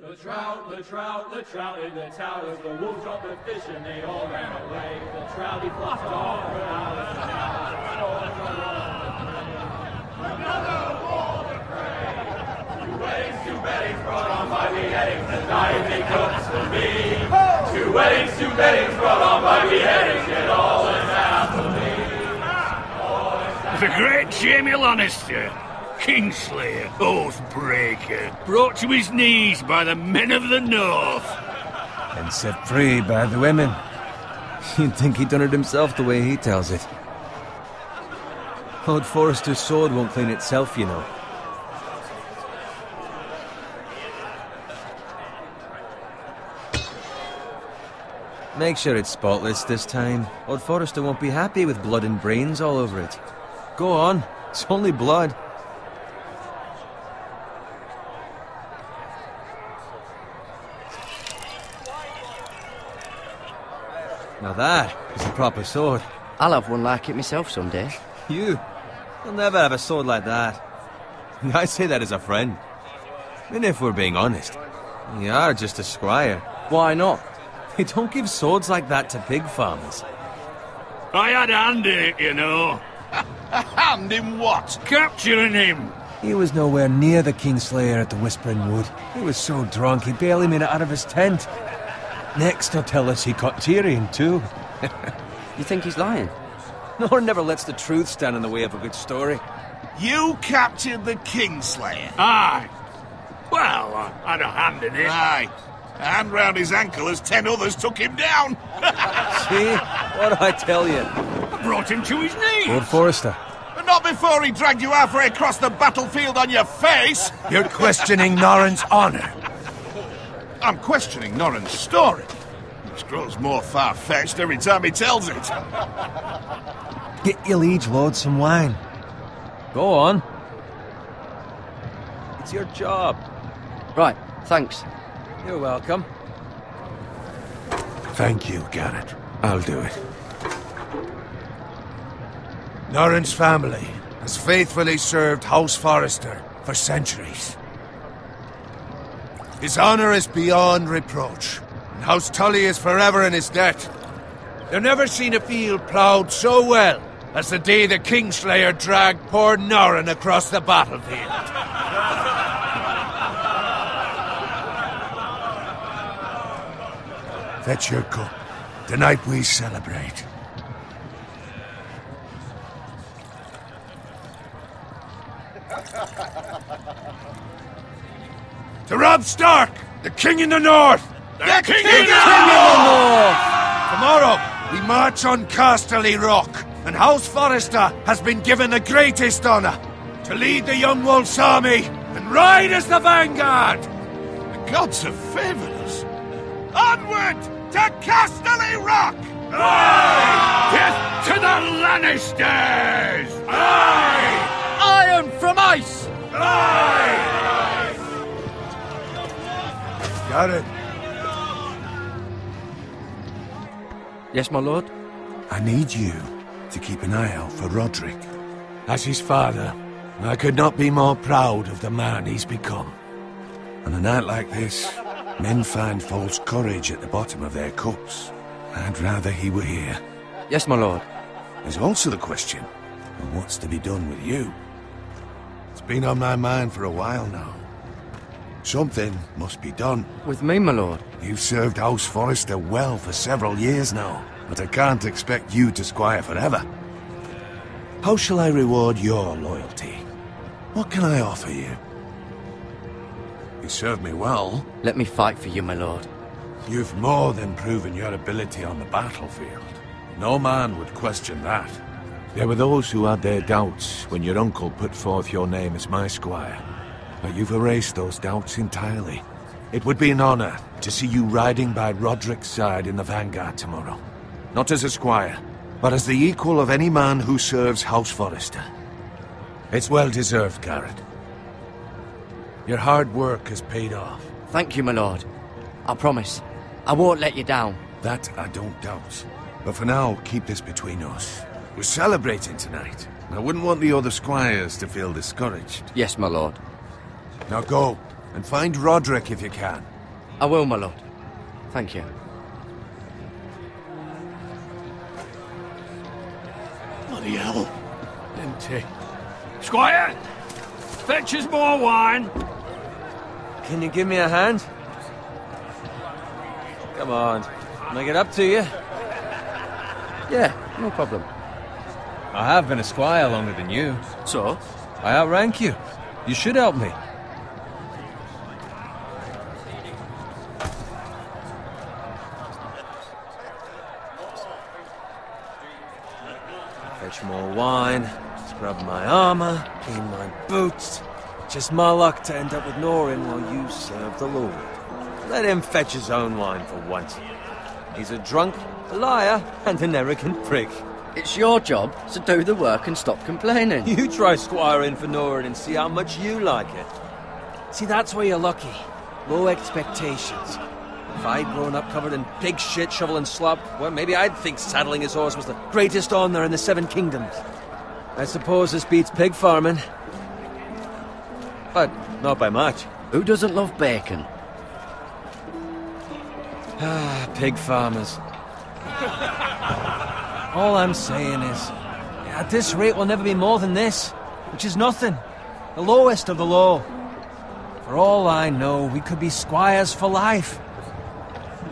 The trout in the towers, the wolves dropped the fish and they all ran away. The trouty fluffed off for hours and hours. Another wall to pray. Two weddings brought on by beheadings, the diet they cooks for me. Two weddings brought on by beheadings, yet all is happily. The great Jamie Lannister, Kingslayer, Oathbreaker, brought to his knees by the men of the North. And set free by the women. You'd think he'd done it himself the way he tells it. Lord Forrester's sword won't clean itself, you know. Make sure it's spotless this time. Lord Forrester won't be happy with blood and brains all over it. Go on, it's only blood. Now that is a proper sword. I'll have one like it myself someday. You'll never have a sword like that. I say that as a friend. And if we're being honest, you are just a squire. Why not? They don't give swords like that to pig farmers. I had a hand in it, you know. A hand in what? Capturing him. He was nowhere near the Kingslayer at the Whispering Wood. He was so drunk he barely made it out of his tent. Next he'll tell us he caught Tyrion too. You think he's lying? Nor never lets the truth stand in the way of a good story. You captured the Kingslayer? Aye. Well, I had a hand in it. Aye. A hand round his ankle as 10 others took him down. See? What do I tell you? I brought him to his knees. Lord Forrester. But not before he dragged you halfway across the battlefield on your face. You're questioning Norrin's honor. I'm questioning Norrin's story, which grows more far-fetched every time he tells it. Get your liege lord some wine. Go on. It's your job. Right, thanks. You're welcome. Thank you, Garrett. I'll do it. Norrin's family has faithfully served House Forrester for centuries. His honor is beyond reproach, and House Tully is forever in his debt. They've never seen a field ploughed so well as the day the Kingslayer dragged poor Norrin across the battlefield. Fetch your cup. Tonight we celebrate. To Robb Stark, the King in the North! The King in of the North! Tomorrow, we march on Casterly Rock, and House Forrester has been given the greatest honor to lead the Young Wolf's army and ride as the vanguard! The gods have favored us. Onward to Casterly Rock! Aye! Death to the Lannisters! Aye! Iron from ice! Aye! Got it. Yes, my lord? I need you to keep an eye out for Roderick. As his father, I could not be more proud of the man he's become. On a night like this, men find false courage at the bottom of their cups. I'd rather he were here. Yes, my lord. There's also the question of what's to be done with you. It's been on my mind for a while now. Something must be done. With me, my lord? You've served House Forrester well for several years now, but I can't expect you to squire forever. How shall I reward your loyalty? What can I offer you? You served me well. Let me fight for you, my lord. You've more than proven your ability on the battlefield. No man would question that. There were those who had their doubts when your uncle put forth your name as my squire. But you've erased those doubts entirely. It would be an honor to see you riding by Roderick's side in the vanguard tomorrow. Not as a squire, but as the equal of any man who serves House Forrester. It's well deserved, Garrett. Your hard work has paid off. Thank you, my lord. I promise. I won't let you down. That I don't doubt. But for now, keep this between us. We're celebrating tonight. I wouldn't want the other squires to feel discouraged. Yes, my lord. Now go, and find Roderick if you can. I will, my lord. Thank you. Bloody hell. Empty. Squire! Fetch us more wine! Can you give me a hand? Come on. Make it up to you. Yeah, no problem. I have been a squire longer than you. So? I outrank you. You should help me. Fetch more wine, scrub my armor, clean my boots. Just my luck to end up with Norin while you serve the Lord. Let him fetch his own wine for once. He's a drunk, a liar, and an arrogant prick. It's your job to do the work and stop complaining. You try squiring for Norin and see how much you like it. See, that's where you're lucky. Low expectations. If I'd grown up covered in pig shit, shovel and slop, well, maybe I'd think saddling his horse was the greatest honour in the Seven Kingdoms. I suppose this beats pig farming. But not by much. Who doesn't love bacon? Ah, pig farmers. All I'm saying is, at this rate we'll never be more than this, which is nothing. The lowest of the low. For all I know, we could be squires for life.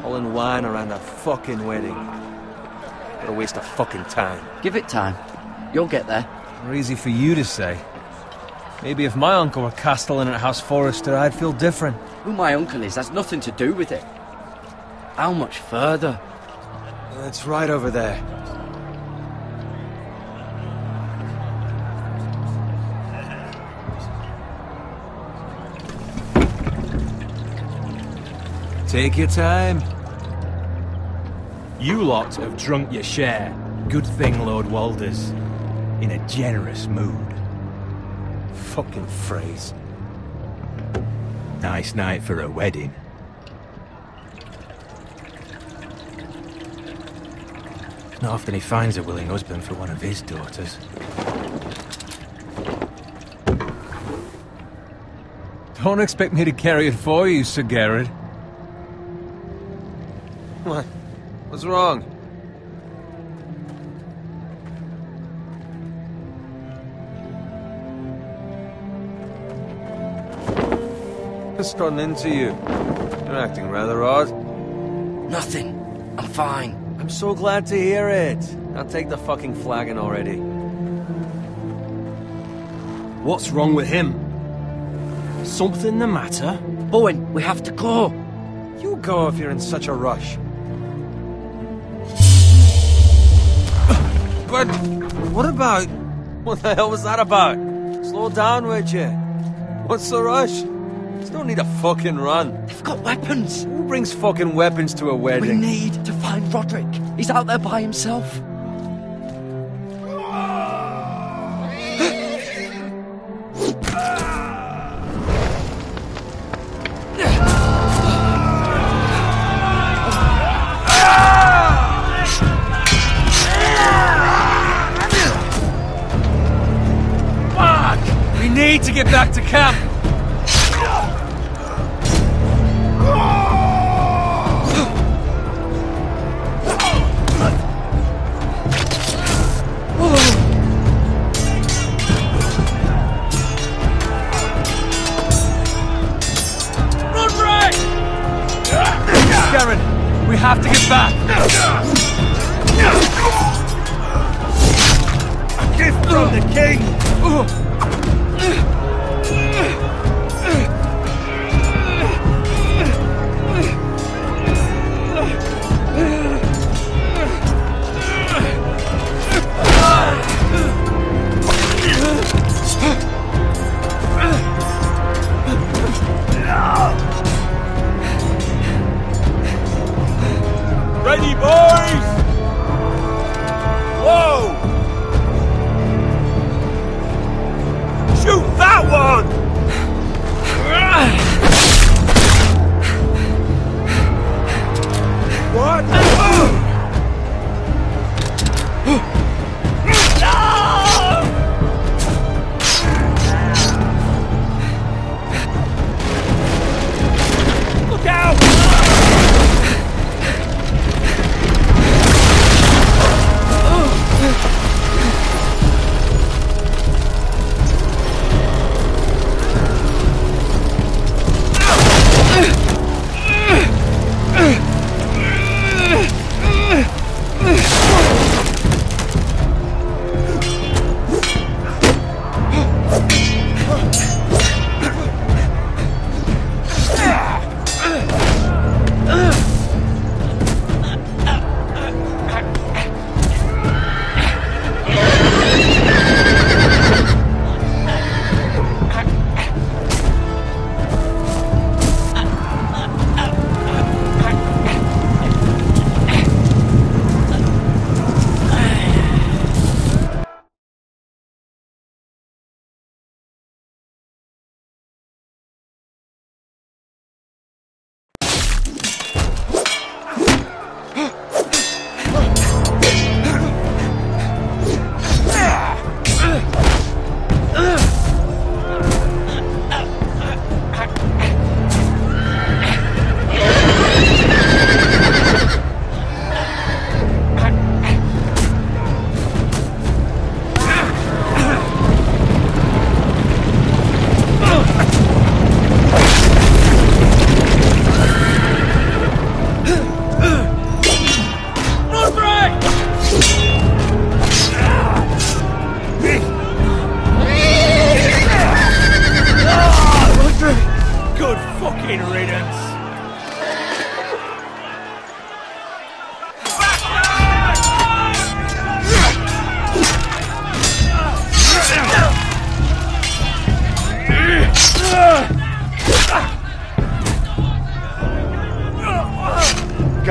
Hauling wine around a fucking wedding. What a waste of fucking time. Give it time. You'll get there. More easy for you to say. Maybe if my uncle were castellan at House Forrester, I'd feel different. Who my uncle is has nothing to do with it. How much further? It's right over there. Take your time. You lot have drunk your share. Good thing Lord Walder's in a generous mood. Fucking phrase. Nice night for a wedding. Not often he finds a willing husband for one of his daughters. Don't expect me to carry it for you, Sir Garrett. What? What's wrong? What's gotten into you? You're acting rather odd. Nothing. I'm fine. I'm so glad to hear it. Now take the fucking flagon already. What's wrong with him? Something the matter? Bowen, we have to go. You go if you're in such a rush. But what about... What the hell was that about? Slow down, would you? What's the rush? There's no need to fucking run. They've got weapons. Who brings fucking weapons to a We wedding? need to find Roderick. He's out there by himself. We need to get back to camp. Garen, we have to get back. A gift from the king. Ready, boys! Whoa!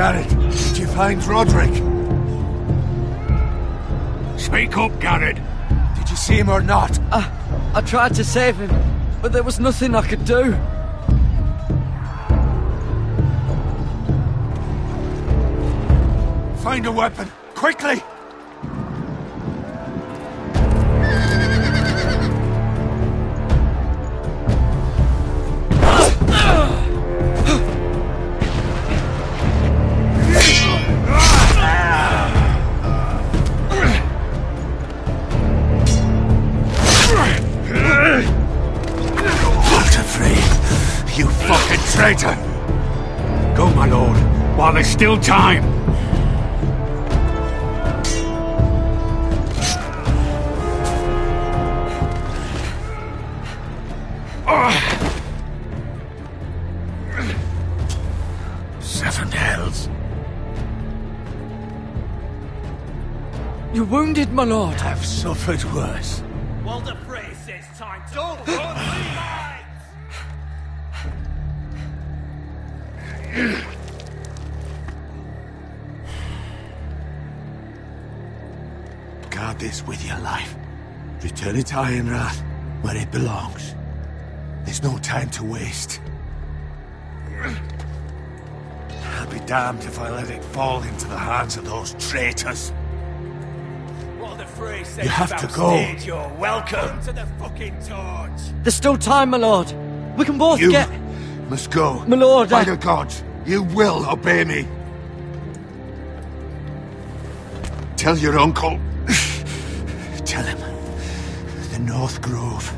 Garrett, did you find Roderick? Speak up, Garrett. Did you see him or not? I tried to save him, but there was nothing I could do. Find a weapon, quickly! You fucking traitor! Go, my lord, while there's still time. Seven hells. You're wounded, my lord. I've suffered worse. Walder Frey says time to... Don't run, Levites! Guard this with your life. Return it to Ironrath, where it belongs. There's no time to waste. I'll be damned if I let it fall into the hands of those traitors. Walder Frey says You have to go. You're welcome to the fucking torch. There's still time, my lord. We can both You get... must go. My lord, By the gods, you will obey me. Tell your uncle. Tell him. The North Grove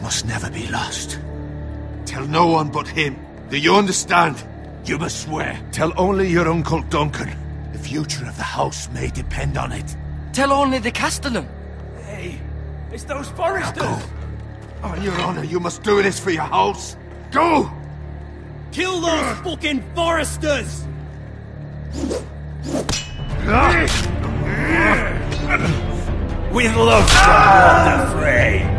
must never be lost. Tell no one but him. Do you understand? You must swear. Tell only your Uncle Duncan. The future of the house may depend on it. Tell only the Castellan. Hey, it's those Now foresters. go. On your honor, you must do this for your house. Go! Kill those fucking foresters! With love from Walder Frey.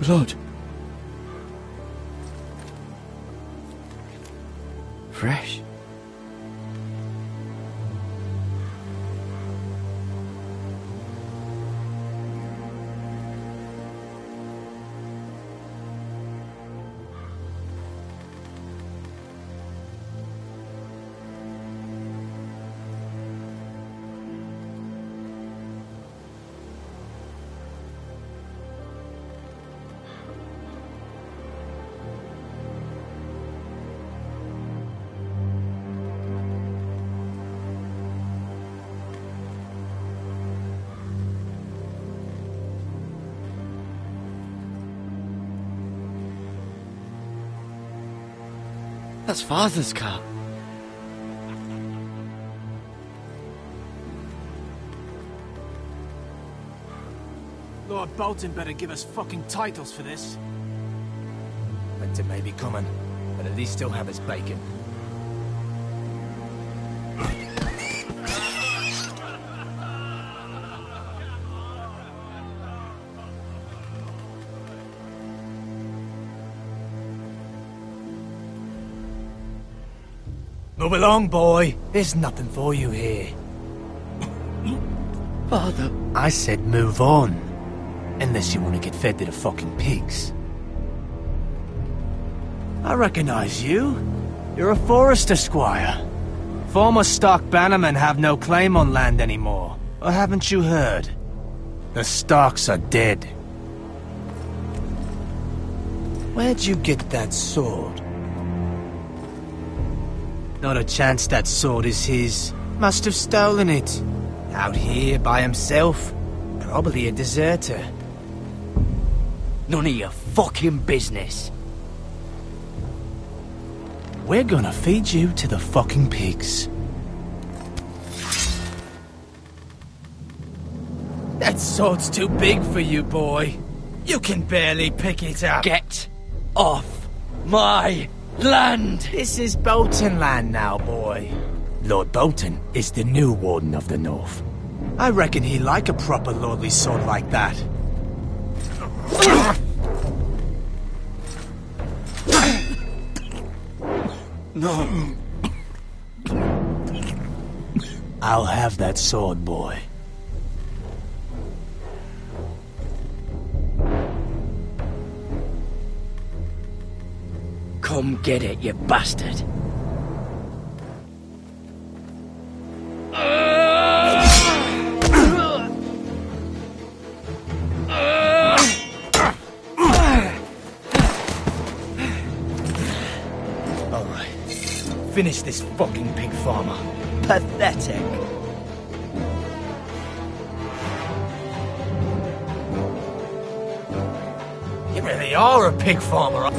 Blood. Fresh. That's Father's car. Lord Bolton better give us fucking titles for this. Winter may be coming, but at least he'll have his bacon. Move along, boy. There's nothing for you here. Father. I said move on. Unless you want to get fed to the fucking pigs. I recognize you. You're a Forester squire. Former Stark bannermen have no claim on land anymore. Or haven't you heard? The Starks are dead. Where'd you get that sword? Not a chance that sword is his. Must have stolen it. Out here by himself. Probably a deserter. None of your fucking business. We're gonna feed you to the fucking pigs. That sword's too big for you, boy. You can barely pick it up. Get off my land! This is Bolton land now, boy. Lord Bolton is the new Warden of the North. I reckon he like a proper lordly sword like that. No. I'll have that sword, boy. Come get it, you bastard. Finish this fucking pig farmer. Pathetic. You really are a pig farmer.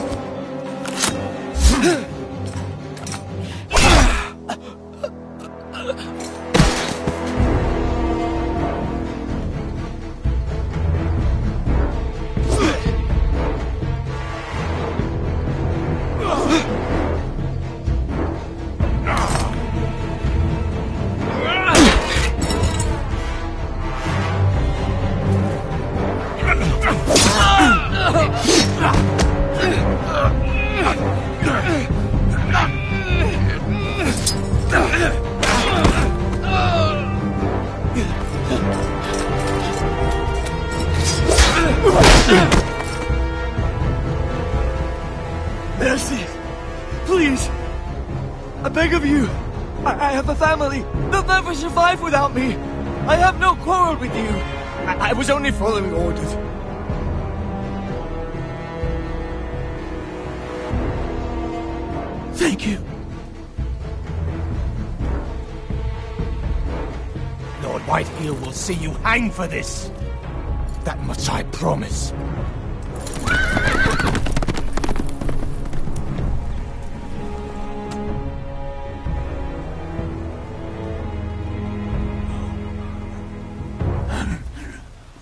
Mercy! Please! I beg of you! I have a family! They'll never survive without me! I have no quarrel with you! I was only following orders. Thank you. Lord Whitehill will see you hang for this. That much I promise.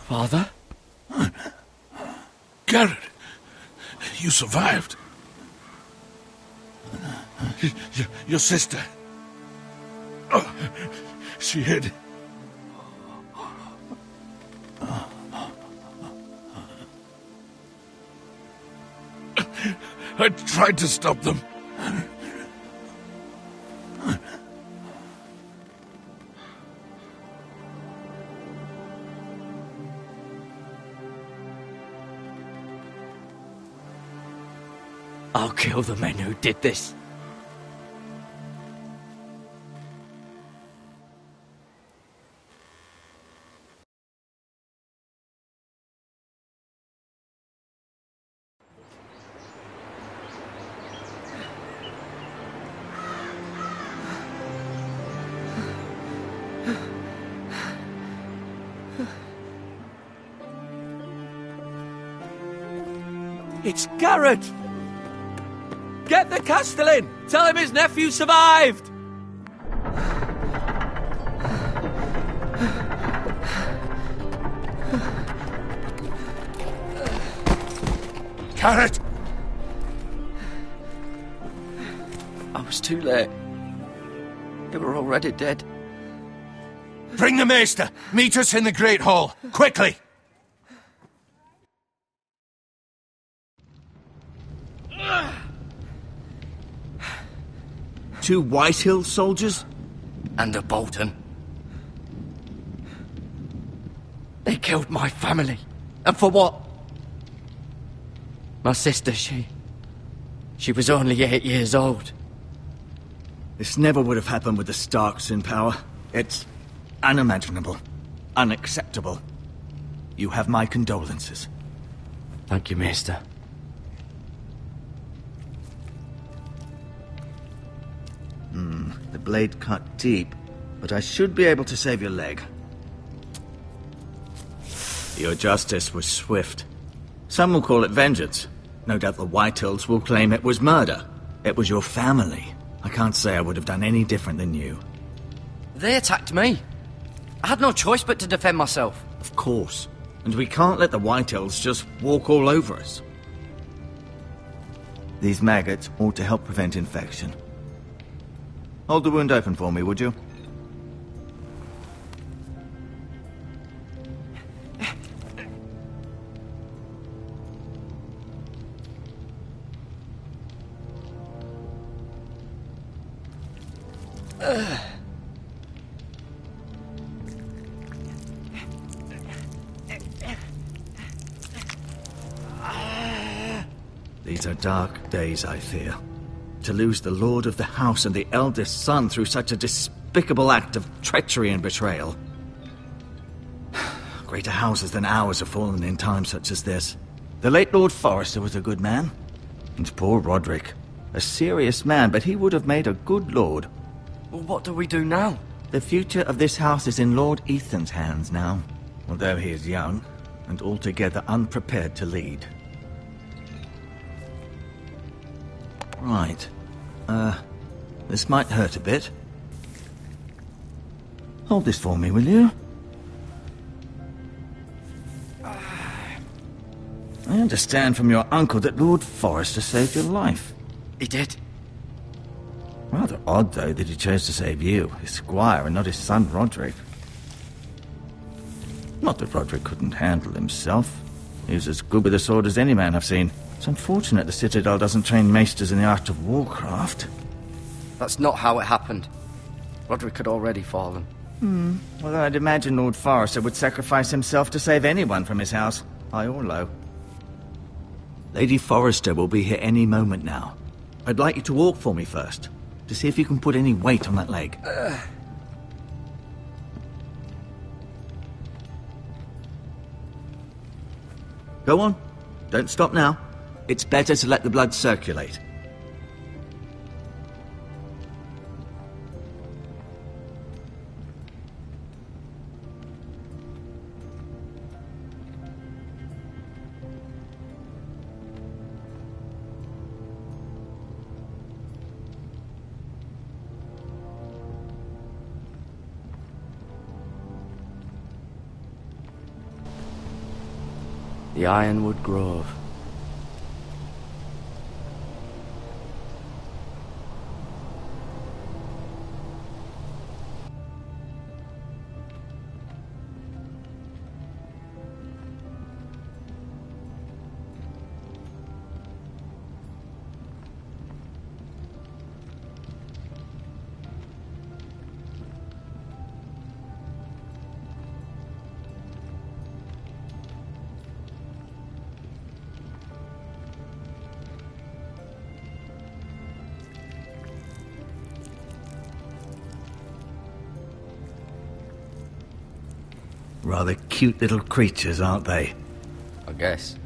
Father? Garrett, you survived. Your sister. Oh, she hid. I tried to stop them. I'll kill the men who did this. It's Garrett! Get the Castellan! Tell him his nephew survived! Carrot! I was too late. They were already dead. Bring the maester! Meet us in the Great Hall! Quickly! Two Whitehill soldiers? And a Bolton. They killed my family. And for what? My sister, she was only 8 years old. This never would have happened with the Starks in power. It's unimaginable. Unacceptable. You have my condolences. Thank you, Maester. The blade cut deep, but I should be able to save your leg. Your justice was swift. Some will call it vengeance. No doubt the Whitehills will claim it was murder. It was your family. I can't say I would have done any different than you. They attacked me. I had no choice but to defend myself. Of course. And we can't let the Whitehills just walk all over us. These maggots ought to help prevent infection. Hold the wound open for me, would you? These are dark days, I fear. To lose the lord of the house and the eldest son through such a despicable act of treachery and betrayal. Greater houses than ours have fallen in times such as this. The late Lord Forrester was a good man. And poor Roderick. A serious man, but he would have made a good lord. Well, what do we do now? The future of this house is in Lord Ethan's hands now. Although he is young, and altogether unprepared to lead. Right. This might hurt a bit. Hold this for me, will you? I understand from your uncle that Lord Forrester saved your life. He did. Rather odd, though, that he chose to save you, his squire, and not his son Roderick. Not that Roderick couldn't handle himself. He was as good with a sword as any man I've seen. It's unfortunate the Citadel doesn't train maesters in the art of warcraft. That's not how it happened. Roderick had already fallen. Well, I'd imagine Lord Forrester would sacrifice himself to save anyone from his house, high or low. Lady Forrester will be here any moment now. I'd like you to walk for me first, to see if you can put any weight on that leg. Go on. Don't stop now. It's better to let the blood circulate. The Ironwood Grove. Rather cute little creatures, aren't they? I guess.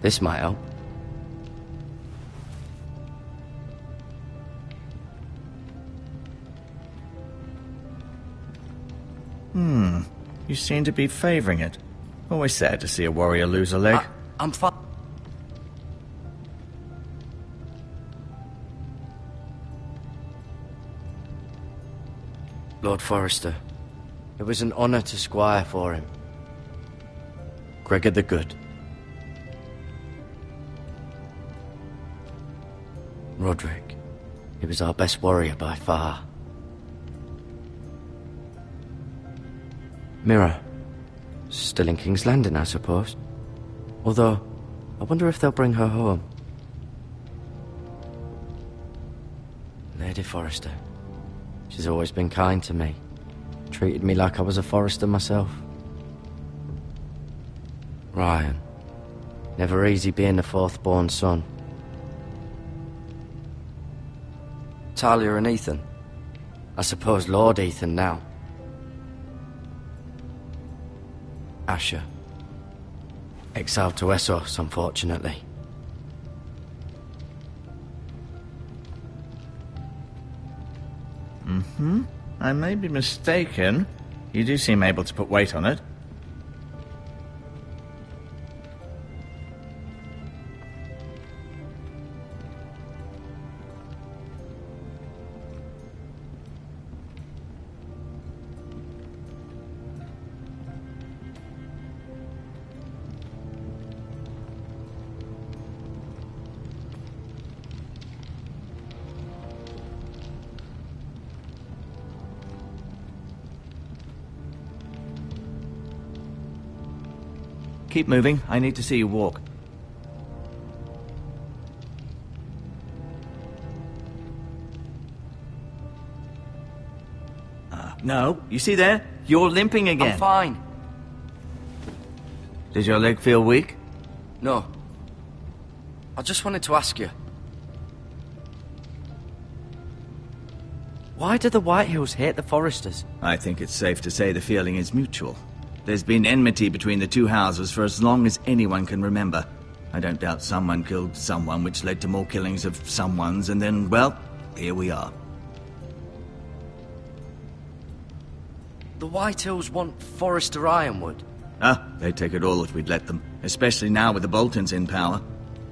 This might help. You seem to be favouring it. Always sad to see a warrior lose a leg. I'm fine. Lord Forrester, it was an honour to squire for him. Gregor the Good. Roderick, he was our best warrior by far. Mira, still in King's Landing, I suppose. Although, I wonder if they'll bring her home. Lady Forrester. She's always been kind to me. Treated me like I was a Forrester myself. Ryan. Never easy being the fourth-born son. Talia and Ethan. I suppose Lord Ethan now. Asher. Exiled to Essos, unfortunately. I may be mistaken. You do seem able to put weight on it. Keep moving. I need to see you walk. No. You see there? You're limping again. I'm fine. Does your leg feel weak? No. I just wanted to ask you. Why do the Whitehills hate the Forresters? I think it's safe to say the feeling is mutual. There's been enmity between the two houses for as long as anyone can remember. I don't doubt someone killed someone, which led to more killings of someones, and then, well, here we are. The Whitehills want Forrester Ironwood. They'd take it all if we'd let them, especially now with the Boltons in power,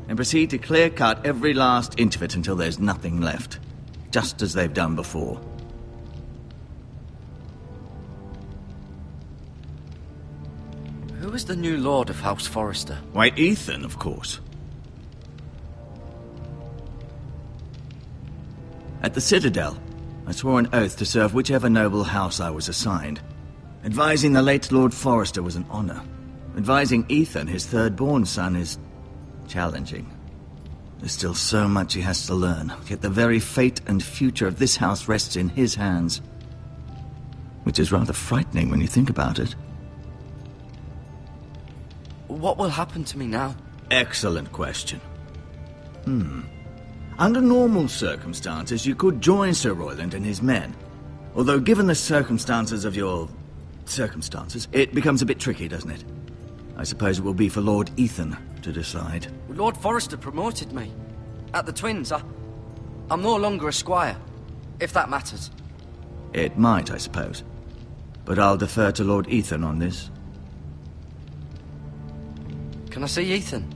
and proceed to clear-cut every last inch of it until there's nothing left, just as they've done before. Who is the new Lord of House Forrester? Why, Ethan, of course. At the Citadel, I swore an oath to serve whichever noble house I was assigned. Advising the late Lord Forrester was an honor. Advising Ethan, his third-born son, is challenging. There's still so much he has to learn, yet the very fate and future of this house rests in his hands. Which is rather frightening when you think about it. What will happen to me now? Excellent question. Under normal circumstances, you could join Sir Royland and his men. Although given the circumstances of your circumstances, it becomes a bit tricky, doesn't it? I suppose it will be for Lord Ethan to decide. Lord Forrester promoted me. At the Twins, I'm no longer a squire, if that matters. It might, I suppose. But I'll defer to Lord Ethan on this. Can I see Ethan?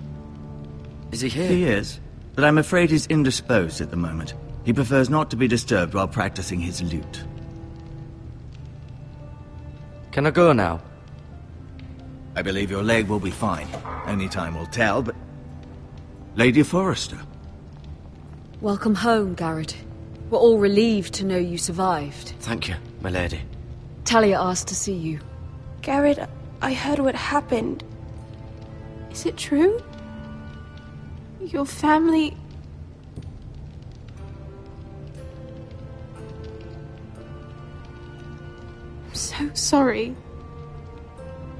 Is he here? He is, but I'm afraid he's indisposed at the moment. He prefers not to be disturbed while practicing his lute. Can I go now? I believe your leg will be fine. Only time will tell, but... Lady Forrester. Welcome home, Garrett. We're all relieved to know you survived. Thank you, my lady. Talia asked to see you. Garrett, I heard what happened. Is it true? Your family... I'm so sorry.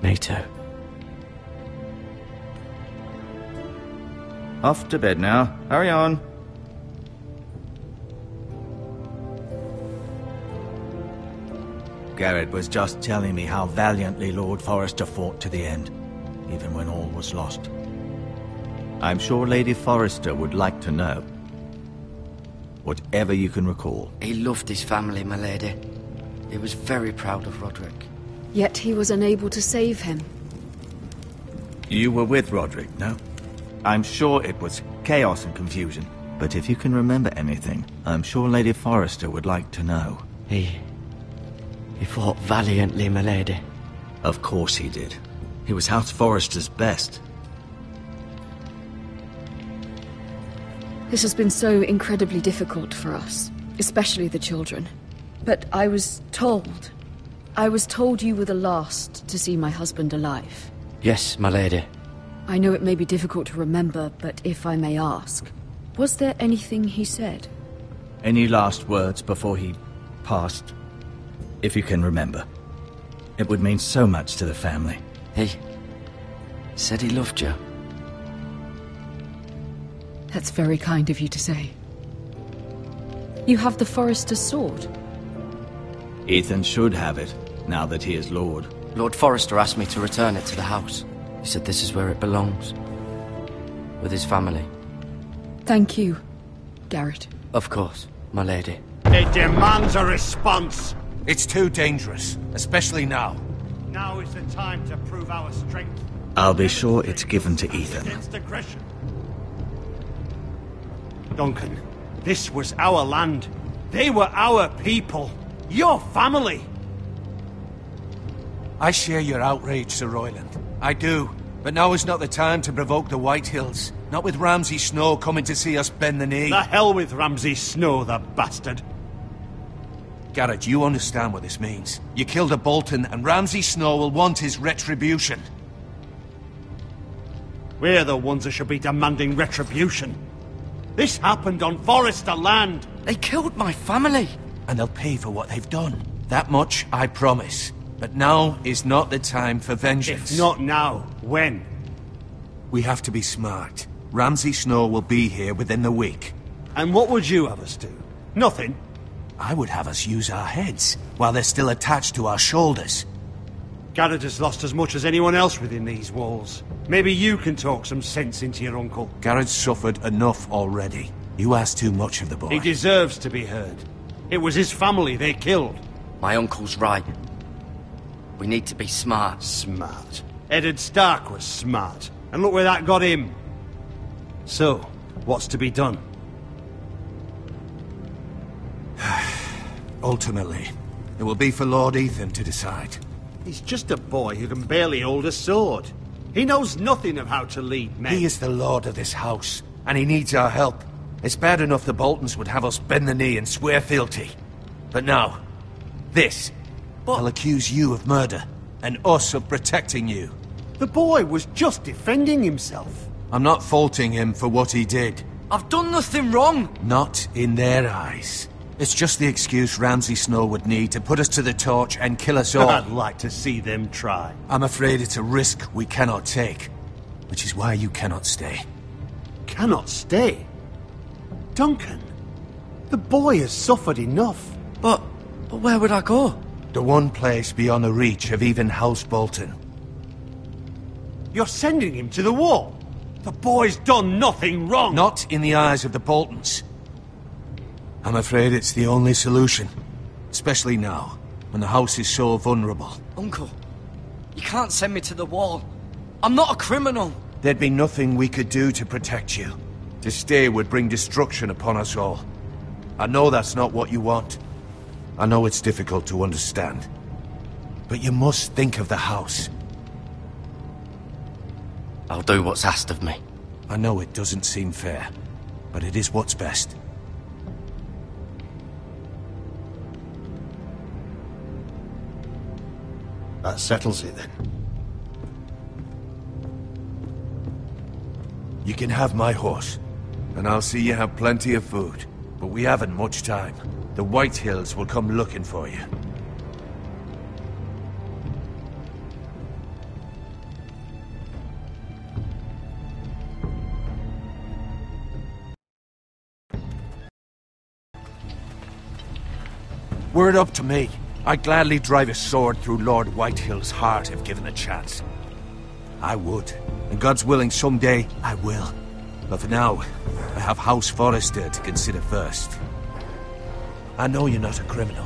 Me too. Off to bed now. Hurry on. Garrett was just telling me how valiantly Lord Forrester fought to the end, even when all was lost. I'm sure Lady Forrester would like to know. Whatever you can recall. He loved his family, my lady. He was very proud of Roderick. Yet he was unable to save him. You were with Roderick, no? I'm sure it was chaos and confusion. But if you can remember anything, I'm sure Lady Forrester would like to know. He fought valiantly, my lady. Of course he did. He was House Forrester's best. This has been so incredibly difficult for us, especially the children. But I was told you were the last to see my husband alive. Yes, my lady. I know it may be difficult to remember, but if I may ask, was there anything he said? Any last words before he passed? If you can remember. It would mean so much to the family. He said he loved you. That's very kind of you to say. You have the Forrester's sword. Ethan should have it, now that he is Lord. Lord Forrester asked me to return it to the house. He said this is where it belongs. With his family. Thank you, Garrett. Of course, my lady. It demands a response. It's too dangerous, especially now. Now is the time to prove our strength. I'll be sure it's given to Ethan. Against aggression. Duncan, this was our land. They were our people. Your family. I share your outrage, Sir Royland. I do. But now is not the time to provoke the White Hills. Not with Ramsay Snow coming to see us bend the knee. The hell with Ramsay Snow, the bastard. Garrett, you understand what this means. You killed a Bolton, and Ramsay Snow will want his retribution. We're the ones that should be demanding retribution. This happened on Forrester land. They killed my family. And they'll pay for what they've done. That much I promise. But now is not the time for vengeance. If not now, when? We have to be smart. Ramsay Snow will be here within the week. And what would you have us do? Nothing? I would have us use our heads, while they're still attached to our shoulders. Garrett has lost as much as anyone else within these walls. Maybe you can talk some sense into your uncle. Garrett's suffered enough already. You ask too much of the boy. He deserves to be heard. It was his family they killed. My uncle's right. We need to be smart. Smart. Eddard Stark was smart. And look where that got him. So, what's to be done? Ultimately, it will be for Lord Ethan to decide. He's just a boy who can barely hold a sword. He knows nothing of how to lead men. He is the lord of this house, and he needs our help. It's bad enough the Boltons would have us bend the knee and swear fealty. But now, this. They'll accuse you of murder, and us of protecting you. The boy was just defending himself. I'm not faulting him for what he did. I've done nothing wrong. Not in their eyes. It's just the excuse Ramsay Snow would need to put us to the torch and kill us all. I'd like to see them try. I'm afraid it's a risk we cannot take, which is why you cannot stay. Cannot stay? Duncan, the boy has suffered enough. But where would I go? The one place beyond the reach of even House Bolton. You're sending him to the wall? The boy's done nothing wrong! Not in the eyes of the Boltons. I'm afraid it's the only solution. Especially now, when the house is so vulnerable. Uncle, you can't send me to the wall. I'm not a criminal. There'd be nothing we could do to protect you. To stay would bring destruction upon us all. I know that's not what you want. I know it's difficult to understand. But you must think of the house. I'll do what's asked of me. I know it doesn't seem fair, but it is what's best. That settles it, then. You can have my horse, and I'll see you have plenty of food. But we haven't much time. The White Hills will come looking for you. Were it up to me, I'd gladly drive a sword through Lord Whitehill's heart if given the chance. I would. And God's willing, someday I will. But for now, I have House Forrester to consider first. I know you're not a criminal,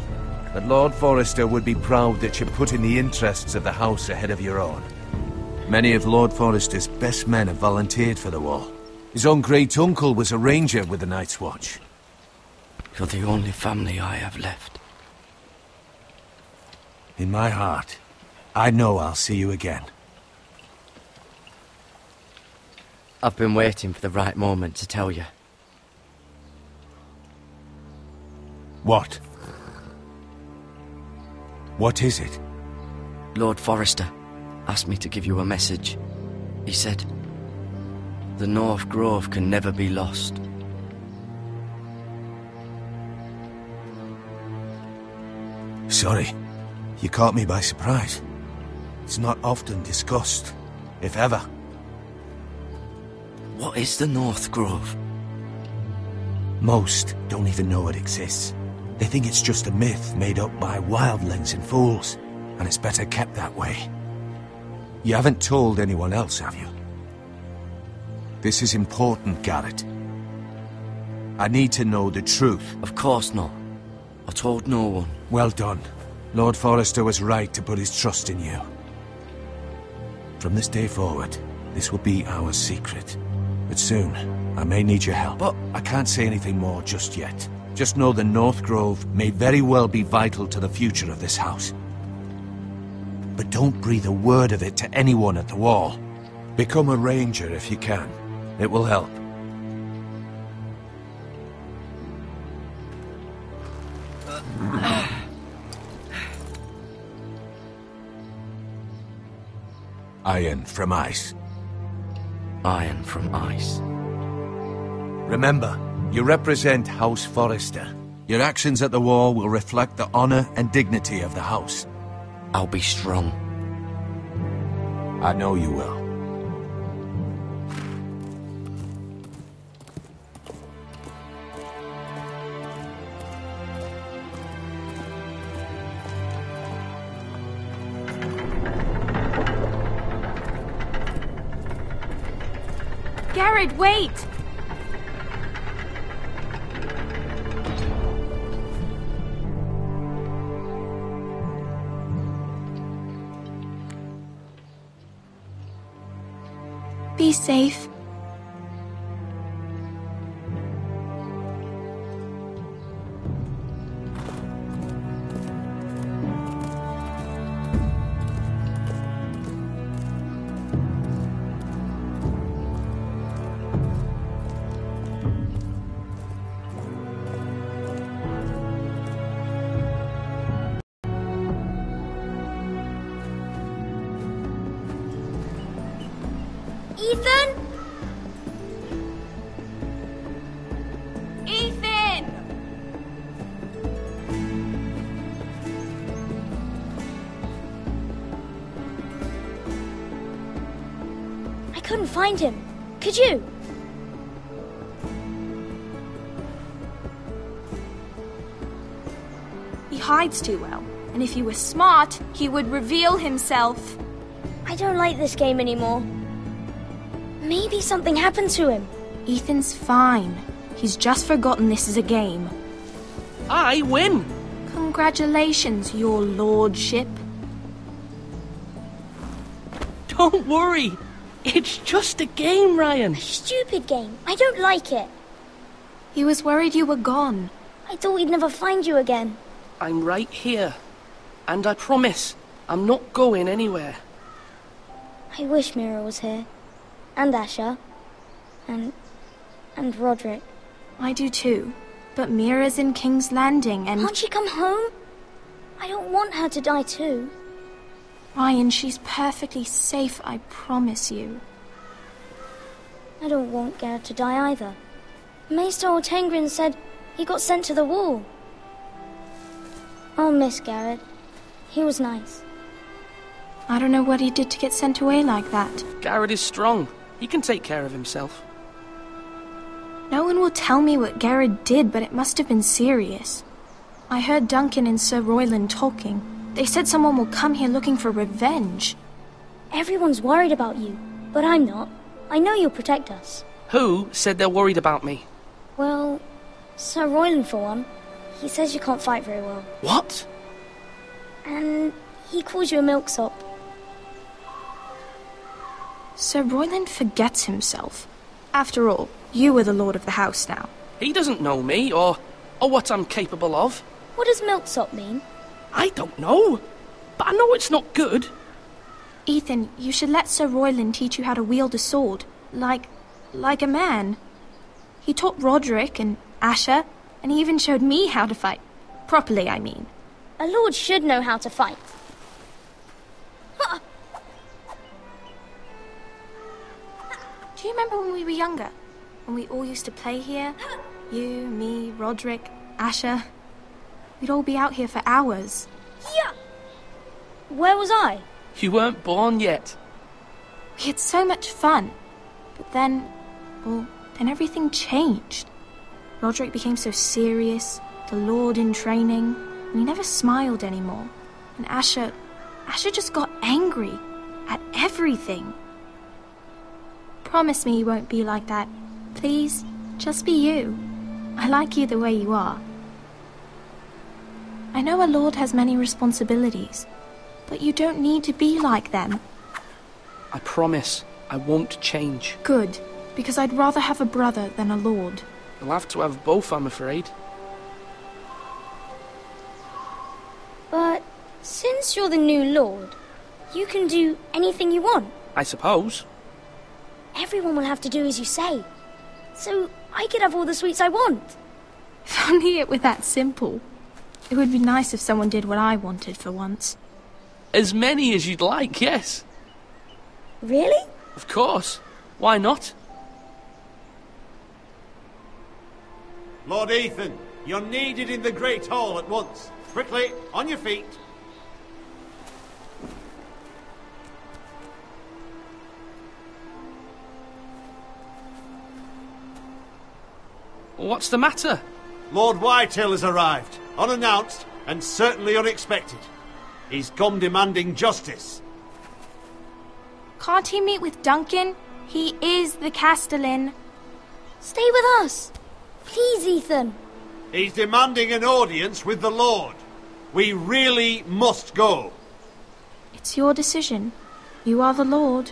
but Lord Forrester would be proud that you're putting the interests of the house ahead of your own. Many of Lord Forrester's best men have volunteered for the war. His own great-uncle was a ranger with the Night's Watch. You're the only family I have left. In my heart, I know I'll see you again. I've been waiting for the right moment to tell you. What? What is it? Lord Forrester asked me to give you a message. He said, the North Grove can never be lost. Sorry, you caught me by surprise. It's not often discussed, if ever. What is the North Grove? Most don't even know it exists. They think it's just a myth made up by wildlings and fools, and it's better kept that way. You haven't told anyone else, have you? This is important, Garrett. I need to know the truth. Of course not. I told no one. Well done. Lord Forrester was right to put his trust in you. From this day forward, this will be our secret. But soon, I may need your help. But I can't say anything more just yet. Just know the North Grove may very well be vital to the future of this house. But don't breathe a word of it to anyone at the wall. Become a ranger if you can. It will help. Iron from ice. Iron from ice. Remember, you represent House Forrester. Your actions at the war will reflect the honor and dignity of the house. I'll be strong. I know you will. Garrett, wait! Be safe. Ethan? Ethan! I couldn't find him. Could you? He hides too well, and if he was smart, he would reveal himself. I don't like this game anymore. Maybe something happened to him. Ethan's fine. He's just forgotten this is a game. I win! Congratulations, your lordship. Don't worry. It's just a game, Ryan. A stupid game. I don't like it. He was worried you were gone. I thought we'd never find you again. I'm right here. And I promise, I'm not going anywhere. I wish Mira was here. And Asher. And Roderick. I do too. But Mira's in King's Landing and... Can't she come home? I don't want her to die too. Ryan, she's perfectly safe, I promise you. I don't want Garrett to die either. Maester Ortengrin said he got sent to the wall. I'll miss Garrett. He was nice. I don't know what he did to get sent away like that. Garrett is strong. He can take care of himself. No one will tell me what Garrett did, but it must have been serious. I heard Duncan and Sir Royland talking. They said someone will come here looking for revenge. Everyone's worried about you, but I'm not. I know you'll protect us. Who said they're worried about me? Well, Sir Royland for one. He says you can't fight very well. What? And he calls you a milksop. Sir Royland forgets himself. After all, you are the lord of the house now. He doesn't know me, or what I'm capable of. What does milksop mean? I don't know, but I know it's not good. Ethan, you should let Sir Royland teach you how to wield a sword, like a man. He taught Roderick and Asher, and he even showed me how to fight. Properly, I mean. A lord should know how to fight. Do you remember when we were younger? When we all used to play here? You, me, Roderick, Asher. We'd all be out here for hours. Yeah. Where was I? You weren't born yet. We had so much fun. But then everything changed. Roderick became so serious, the Lord in training, and he never smiled anymore. And Asher just got angry at everything. Promise me you won't be like that. Please, just be you. I like you the way you are. I know a lord has many responsibilities, but you don't need to be like them. I promise I won't change. Good, because I'd rather have a brother than a lord. You'll have to have both, I'm afraid. But since you're the new lord, you can do anything you want. I suppose. Everyone will have to do as you say. So I could have all the sweets I want. If only it were that simple. It would be nice if someone did what I wanted for once. As many as you'd like, yes. Really? Of course. Why not? Lord Ethan, you're needed in the Great Hall at once. Quickly, on your feet. What's the matter? Lord Whitehill has arrived, unannounced and certainly unexpected. He's come demanding justice. Can't he meet with Duncan? He is the Castellan. Stay with us. Please, Ethan. He's demanding an audience with the Lord. We really must go. It's your decision. You are the Lord.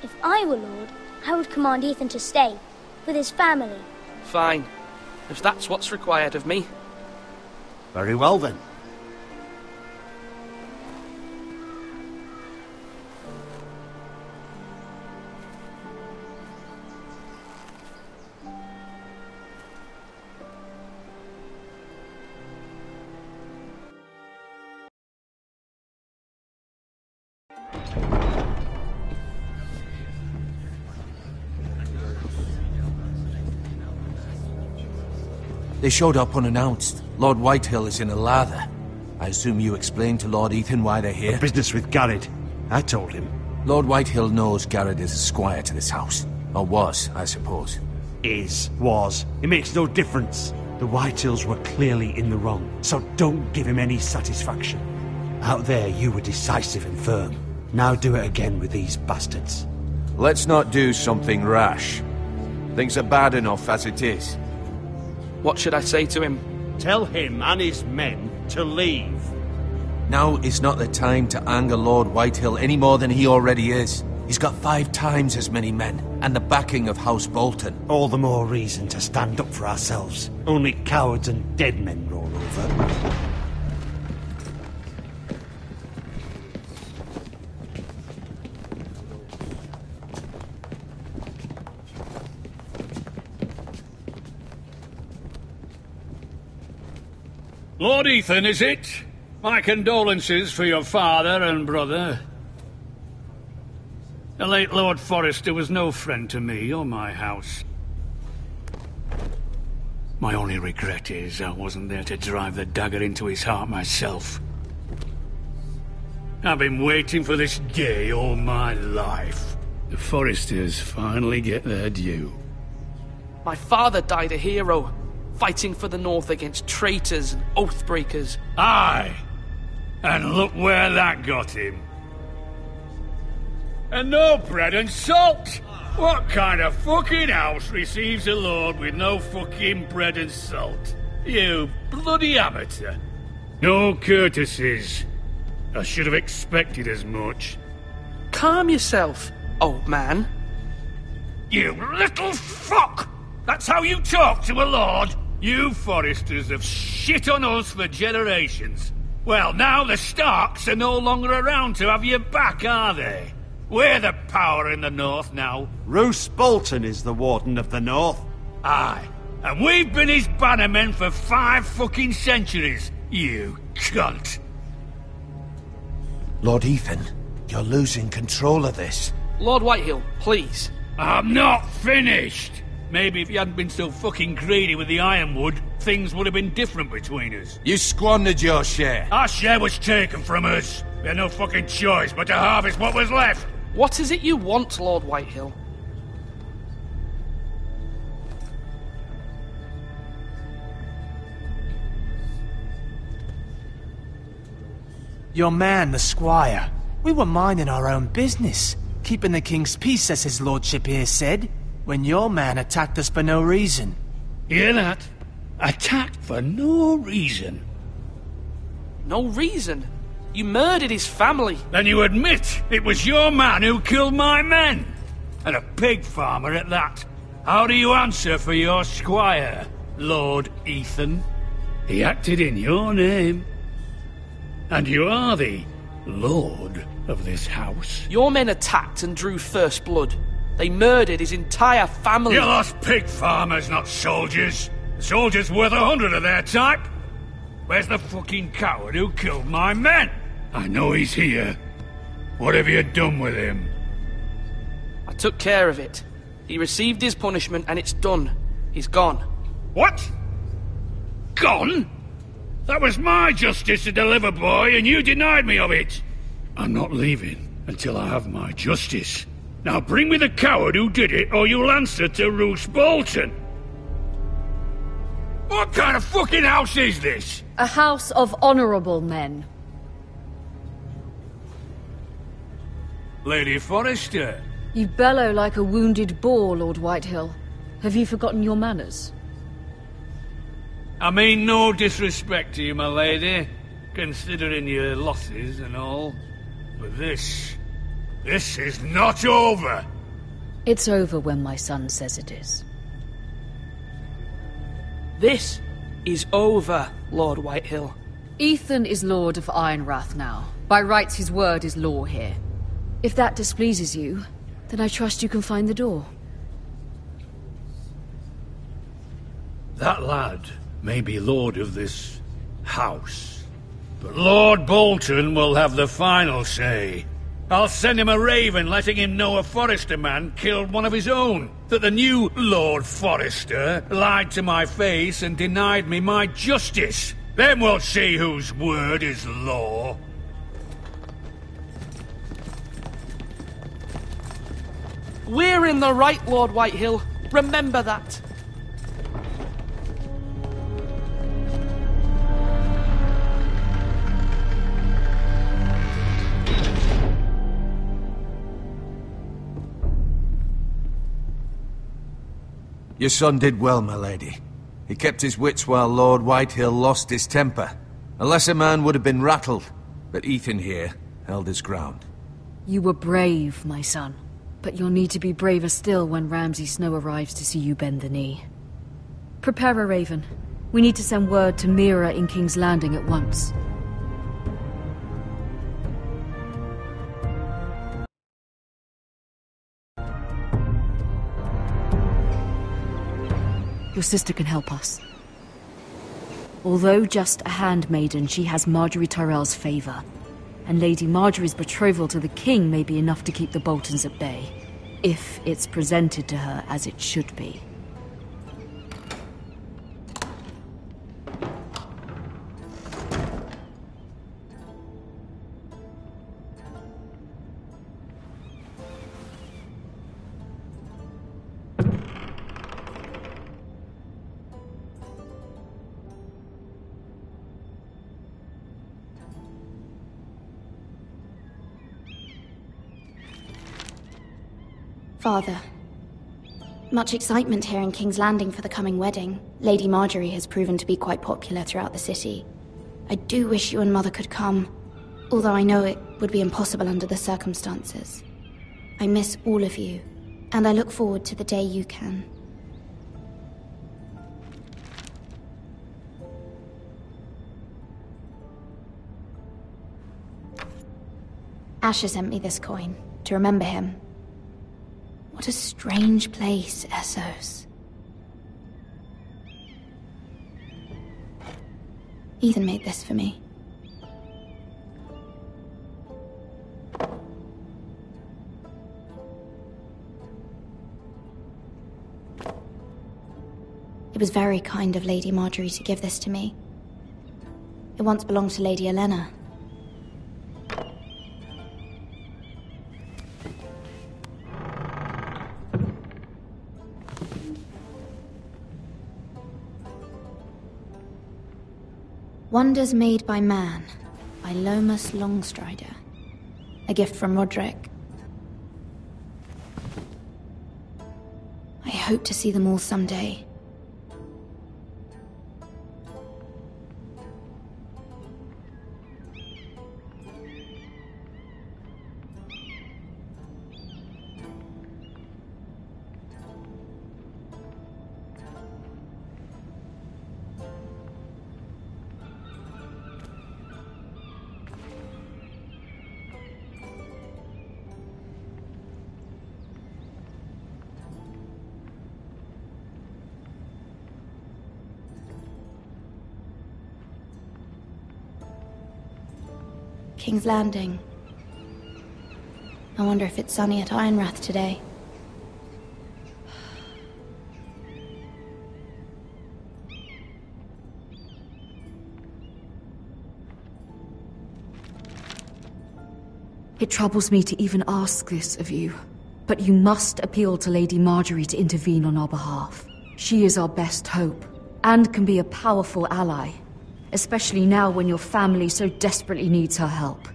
If I were Lord, I would command Ethan to stay, with his family. Fine. If that's what's required of me. Very well, then. They showed up unannounced. Lord Whitehill is in a lather. I assume you explained to Lord Ethan why they're here? Business with Garrett. I told him. Lord Whitehill knows Garrett is a squire to this house. Or was, I suppose. Was. It makes no difference. The Whitehills were clearly in the wrong, so don't give him any satisfaction. Out there, you were decisive and firm. Now do it again with these bastards. Let's not do something rash. Things are bad enough as it is. What should I say to him? Tell him and his men to leave. Now is not the time to anger Lord Whitehill any more than he already is. He's got 5 times as many men, and the backing of House Bolton. All the more reason to stand up for ourselves. Only cowards and dead men roll over. Lord Ethan, is it? My condolences for your father and brother. The late Lord Forrester was no friend to me or my house. My only regret is I wasn't there to drive the dagger into his heart myself. I've been waiting for this day all my life. The Forresters finally get their due. My father died a hero, fighting for the North against traitors and oath-breakers. Aye! And look where that got him. And no bread and salt! What kind of fucking house receives a lord with no fucking bread and salt? You bloody amateur. No courtesies. I should have expected as much. Calm yourself, old man. You little fuck! That's how you talk to a lord? You Foresters have shit on us for generations. Well, now the Starks are no longer around to have your back, are they? We're the power in the north now. Roose Bolton is the Warden of the North. Aye. And we've been his bannermen for 5 fucking centuries, you cunt. Lord Ethan, you're losing control of this. Lord Whitehill, please. I'm not finished. Maybe if you hadn't been so fucking greedy with the ironwood, things would have been different between us. You squandered your share. Our share was taken from us. We had no fucking choice but to harvest what was left. What is it you want, Lord Whitehill? Your man, the squire. We were minding our own business, keeping the king's peace, as his lordship here said, when your man attacked us for no reason. Hear that? Attacked for no reason. No reason? You murdered his family. Then you admit it was your man who killed my men. And a pig farmer at that. How do you answer for your squire, Lord Ethan? He acted in your name. And you are the lord of this house. Your men attacked and drew first blood. They murdered his entire family. You lost pig farmers, not soldiers. The soldiers worth 100 of their type. Where's the fucking coward who killed my men? I know he's here. What have you done with him? I took care of it. He received his punishment and it's done. He's gone. What? Gone? That was my justice to deliver, boy, and you denied me of it. I'm not leaving until I have my justice. Now bring me the coward who did it, or you'll answer to Roose Bolton. What kind of fucking house is this? A house of honorable men. Lady Forrester. You bellow like a wounded boar, Lord Whitehill. Have you forgotten your manners? I mean no disrespect to you, my lady, considering your losses and all. But this is not over. It's over when my son says it is. This is over, Lord Whitehill. Ethan is Lord of Ironrath now. By rights, his word is law here. If that displeases you, then I trust you can find the door. That lad may be lord of this house, but Lord Bolton will have the final say. I'll send him a raven letting him know a Forrester man killed one of his own, that the new Lord Forrester lied to my face and denied me my justice. Then we'll see whose word is law. We're in the right, Lord Whitehill. Remember that. Your son did well, my lady. He kept his wits while Lord Whitehill lost his temper. A lesser man would have been rattled, but Ethan here held his ground. You were brave, my son. But you'll need to be braver still when Ramsay Snow arrives to see you bend the knee. Prepare a raven. We need to send word to Mira in King's Landing at once. Your sister can help us. Although just a handmaiden, she has Marjorie Tyrell's favor. And Lady Marjorie's betrothal to the king may be enough to keep the Boltons at bay, if it's presented to her as it should be. Father, much excitement here in King's Landing for the coming wedding. Lady Marjorie has proven to be quite popular throughout the city. I do wish you and Mother could come, although I know it would be impossible under the circumstances. I miss all of you, and I look forward to the day you can. Asher sent me this coin, to remember him. What a strange place, Essos. Ethan made this for me. It was very kind of Lady Marjorie to give this to me. It once belonged to Lady Elena. Wonders Made by Man, by Lomas Longstrider. A gift from Roderick. I hope to see them all someday. King's Landing. I wonder if it's sunny at Ironrath today. It troubles me to even ask this of you, but you must appeal to Lady Marjorie to intervene on our behalf. She is our best hope, and can be a powerful ally. Especially now when your family so desperately needs her help.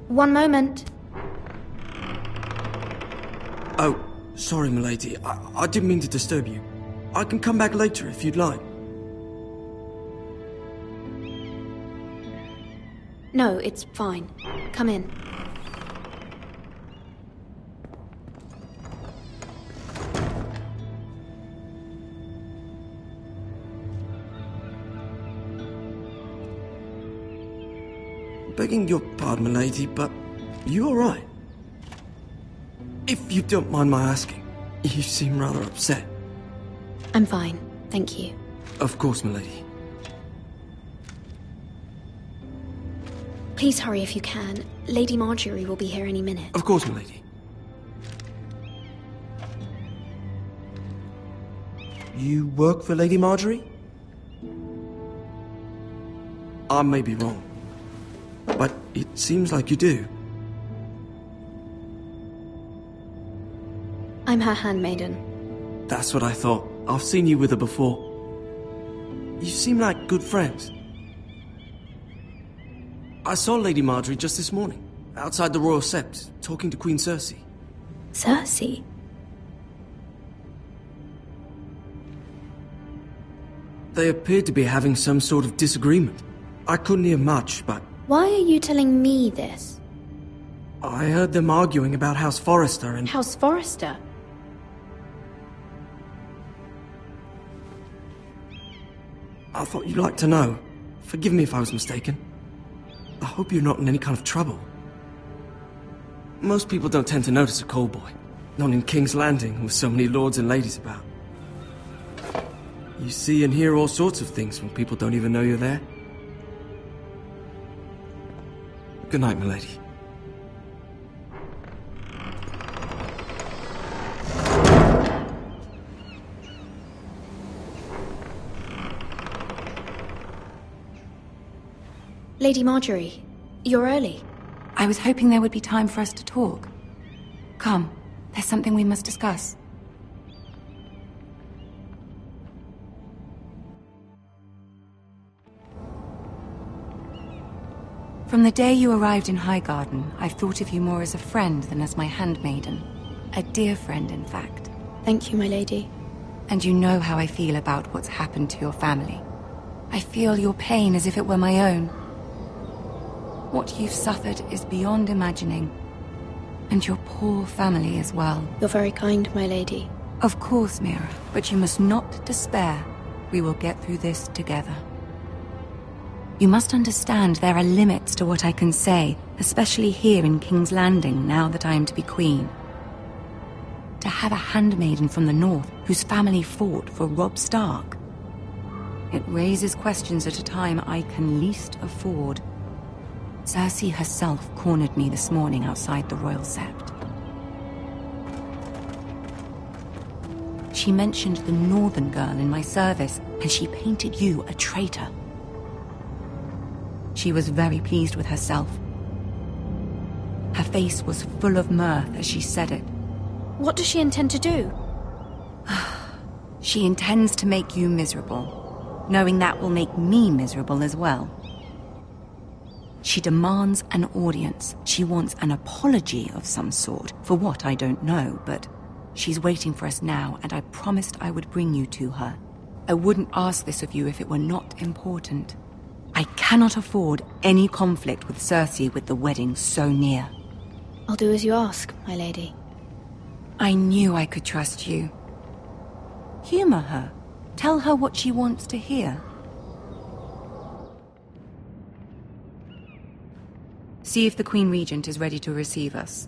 One moment. Oh, sorry, milady. I didn't mean to disturb you. I can come back later if you'd like. No, it's fine. Come in. Begging your pardon, milady, but you all right? If you don't mind my asking, you seem rather upset. I'm fine, thank you. Of course, milady. Please hurry if you can. Lady Marjorie will be here any minute. Of course, milady. You work for Lady Marjorie? I may be wrong, but it seems like you do. I'm her handmaiden. That's what I thought. I've seen you with her before. You seem like good friends. I saw Lady Marjorie just this morning, outside the Royal Sept, talking to Queen Cersei. Cersei? They appeared to be having some sort of disagreement. I couldn't hear much, but... Why are you telling me this? I heard them arguing about House Forrester and... House Forrester? I thought you'd like to know. Forgive me if I was mistaken. I hope you're not in any kind of trouble. Most people don't tend to notice a call boy. Not in King's Landing, with so many lords and ladies about. You see and hear all sorts of things when people don't even know you're there. Good night, milady. Lady Marjorie, you're early. I was hoping there would be time for us to talk. Come, there's something we must discuss. From the day you arrived in Highgarden, I've thought of you more as a friend than as my handmaiden. A dear friend, in fact. Thank you, my lady. And you know how I feel about what's happened to your family. I feel your pain as if it were my own. What you've suffered is beyond imagining. And your poor family as well. You're very kind, my lady. Of course, Mira, but you must not despair. We will get through this together. You must understand there are limits to what I can say, especially here in King's Landing, now that I am to be queen. To have a handmaiden from the north whose family fought for Robb Stark. It raises questions at a time I can least afford. Cersei herself cornered me this morning outside the Royal Sept. She mentioned the northern girl in my service, and she painted you a traitor. She was very pleased with herself. Her face was full of mirth as she said it. What does she intend to do? She intends to make you miserable, knowing that will make me miserable as well. She demands an audience. She wants an apology of some sort, for what I don't know, but she's waiting for us now, and I promised I would bring you to her. I wouldn't ask this of you if it were not important. I cannot afford any conflict with Cersei with the wedding so near. I'll do as you ask, my lady. I knew I could trust you. Humor her. Tell her what she wants to hear. See if the Queen Regent is ready to receive us.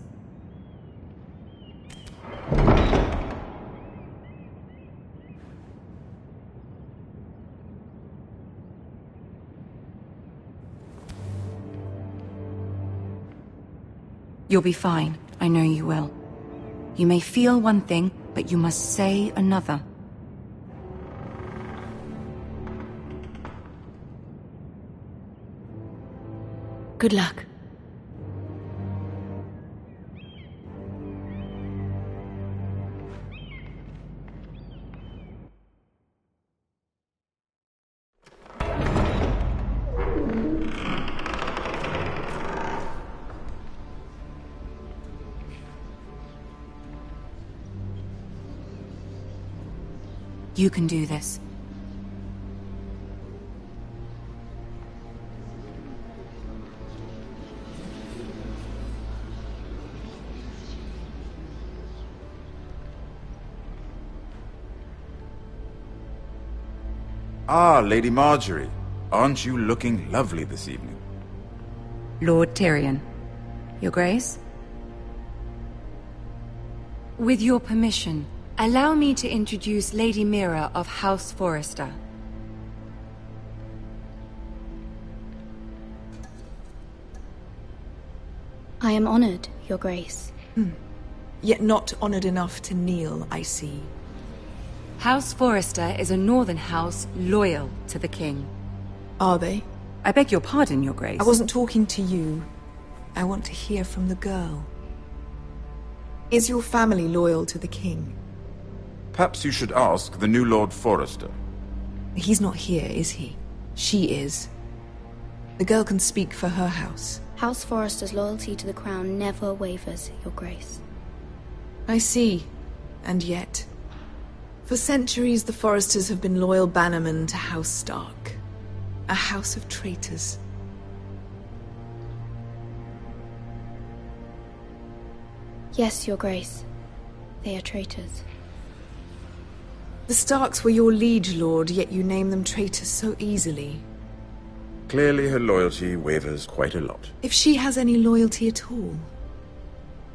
You'll be fine. I know you will. You may feel one thing, but you must say another. Good luck. You can do this. Ah, Lady Marjorie. Aren't you looking lovely this evening? Lord Tyrion. Your Grace? With your permission, allow me to introduce Lady Mira of House Forrester. I am honored, Your Grace. Yet not honored enough to kneel, I see. House Forrester is a northern house loyal to the king. Are they? I beg your pardon, Your Grace. I wasn't talking to you. I want to hear from the girl. Is your family loyal to the king? Perhaps you should ask the new Lord Forrester. He's not here, is he? She is. The girl can speak for her house. House Forrester's loyalty to the crown never wavers, Your Grace. I see. And yet... For centuries, the Forresters have been loyal bannermen to House Stark. A house of traitors. Yes, Your Grace. They are traitors. The Starks were your liege lord, yet you name them traitors so easily. Clearly her loyalty wavers quite a lot. If she has any loyalty at all.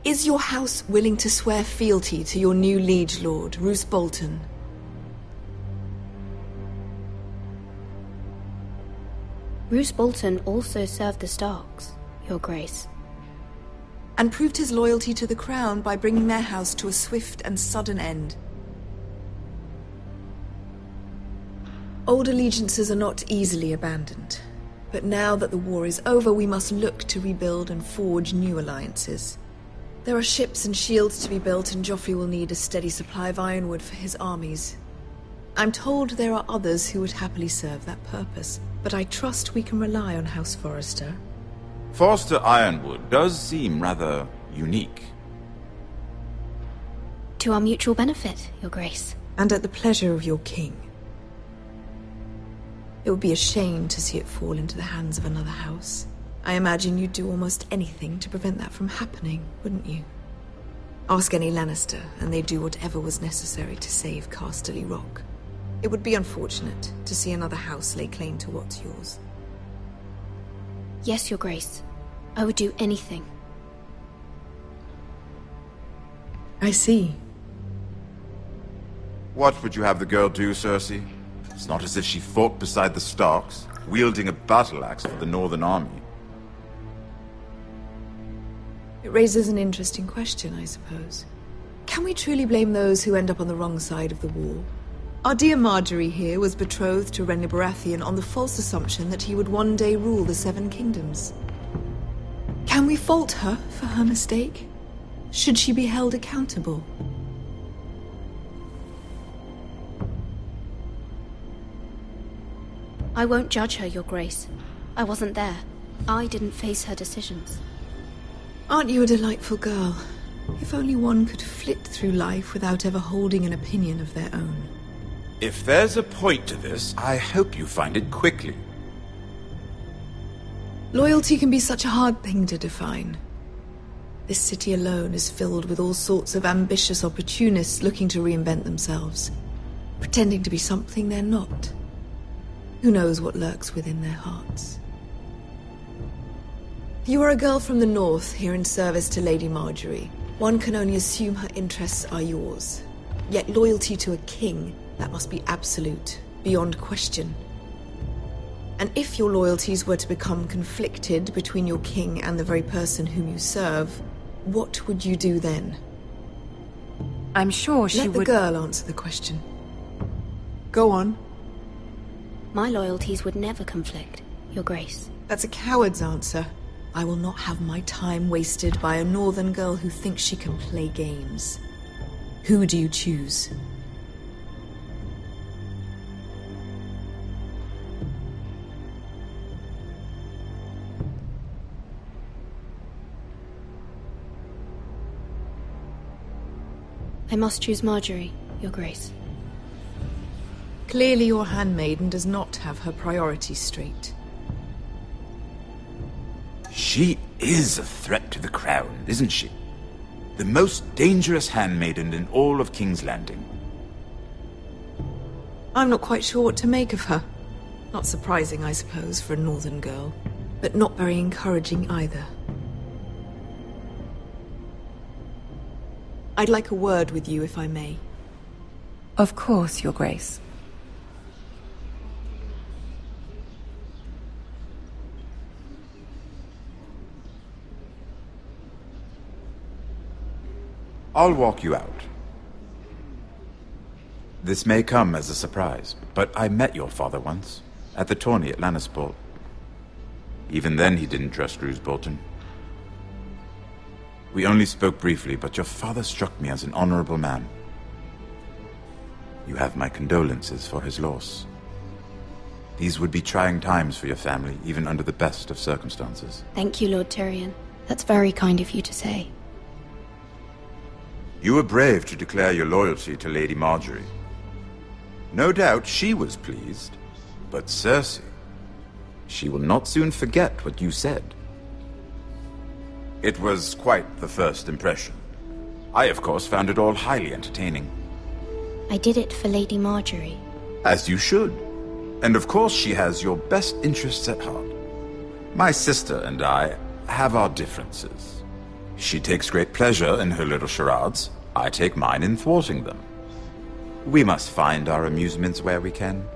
Is your house willing to swear fealty to your new liege lord, Roose Bolton? Roose Bolton also served the Starks, Your Grace. And proved his loyalty to the crown by bringing their house to a swift and sudden end. Old allegiances are not easily abandoned. But now that the war is over, we must look to rebuild and forge new alliances. There are ships and shields to be built, and Joffrey will need a steady supply of ironwood for his armies. I'm told there are others who would happily serve that purpose, but I trust we can rely on House Forrester. Forster Ironwood does seem rather unique. To our mutual benefit, Your Grace. And at the pleasure of your king. It would be a shame to see it fall into the hands of another house. I imagine you'd do almost anything to prevent that from happening, wouldn't you? Ask any Lannister, and they'd do whatever was necessary to save Casterly Rock. It would be unfortunate to see another house lay claim to what's yours. Yes, Your Grace. I would do anything. I see. What would you have the girl do, Cersei? It's not as if she fought beside the Starks, wielding a battle axe for the Northern Army. It raises an interesting question, I suppose. Can we truly blame those who end up on the wrong side of the war? Our dear Marjorie here was betrothed to Renly Baratheon on the false assumption that he would one day rule the Seven Kingdoms. Can we fault her for her mistake? Should she be held accountable? I won't judge her, Your Grace. I wasn't there. I didn't face her decisions. Aren't you a delightful girl? If only one could flit through life without ever holding an opinion of their own. If there's a point to this, I hope you find it quickly. Loyalty can be such a hard thing to define. This city alone is filled with all sorts of ambitious opportunists looking to reinvent themselves, pretending to be something they're not. Who knows what lurks within their hearts? You are a girl from the north, here in service to Lady Marjorie. One can only assume her interests are yours. Yet loyalty to a king, that must be absolute, beyond question. And if your loyalties were to become conflicted between your king and the very person whom you serve, what would you do then? I'm sure she would... Let the girl answer the question. Go on. My loyalties would never conflict, Your Grace. That's a coward's answer. I will not have my time wasted by a northern girl who thinks she can play games. Who do you choose? I must choose Marjorie, Your Grace. Clearly your handmaiden does not have her priorities straight. She is a threat to the crown, isn't she? The most dangerous handmaiden in all of King's Landing. I'm not quite sure what to make of her. Not surprising, I suppose, for a northern girl, but not very encouraging either. I'd like a word with you, if I may. Of course, Your Grace. I'll walk you out. This may come as a surprise, but I met your father once, at the tourney at Lannisport. Even then he didn't trust Roose Bolton. We only spoke briefly, but your father struck me as an honorable man. You have my condolences for his loss. These would be trying times for your family, even under the best of circumstances. Thank you, Lord Tyrion. That's very kind of you to say. You were brave to declare your loyalty to Lady Marjorie. No doubt she was pleased, but Cersei, she will not soon forget what you said. It was quite the first impression. I, of course, found it all highly entertaining. I did it for Lady Marjorie. As you should. And of course she has your best interests at heart. My sister and I have our differences. She takes great pleasure in her little charades. I take mine in thwarting them. We must find our amusements where we can.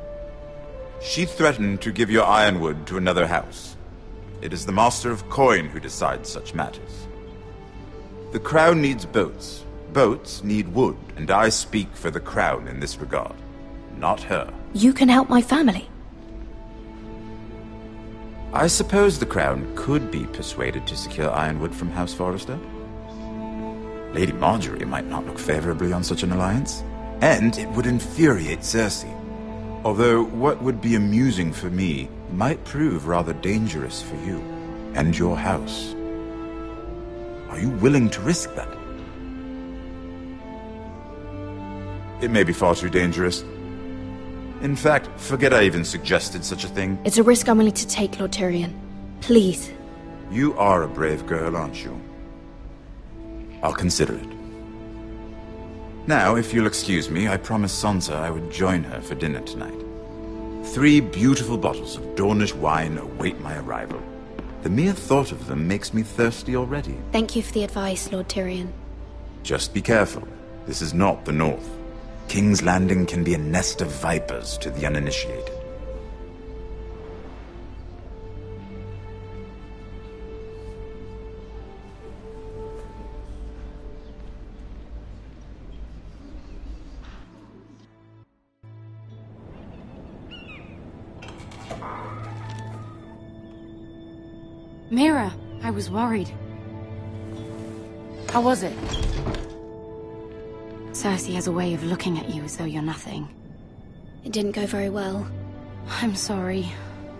She threatened to give your ironwood to another house. It is the Master of Coin who decides such matters. The Crown needs boats. Boats need wood, and I speak for the Crown in this regard, not her. You can help my family. I suppose the Crown could be persuaded to secure ironwood from House Forrester. Lady Marjorie might not look favorably on such an alliance, and it would infuriate Cersei. Although what would be amusing for me might prove rather dangerous for you. and your house. Are you willing to risk that? It may be far too dangerous. In fact, forget I even suggested such a thing. It's a risk I'm willing to take, Lord Tyrion. Please. You are a brave girl, aren't you? I'll consider it. Now, if you'll excuse me, I promised Sansa I would join her for dinner tonight. 3 beautiful bottles of Dornish wine await my arrival. The mere thought of them makes me thirsty already. Thank you for the advice, Lord Tyrion. Just be careful. This is not the North. King's Landing can be a nest of vipers to the uninitiated. Mira, I was worried. How was it? Cersei has a way of looking at you as though you're nothing. It didn't go very well. I'm sorry.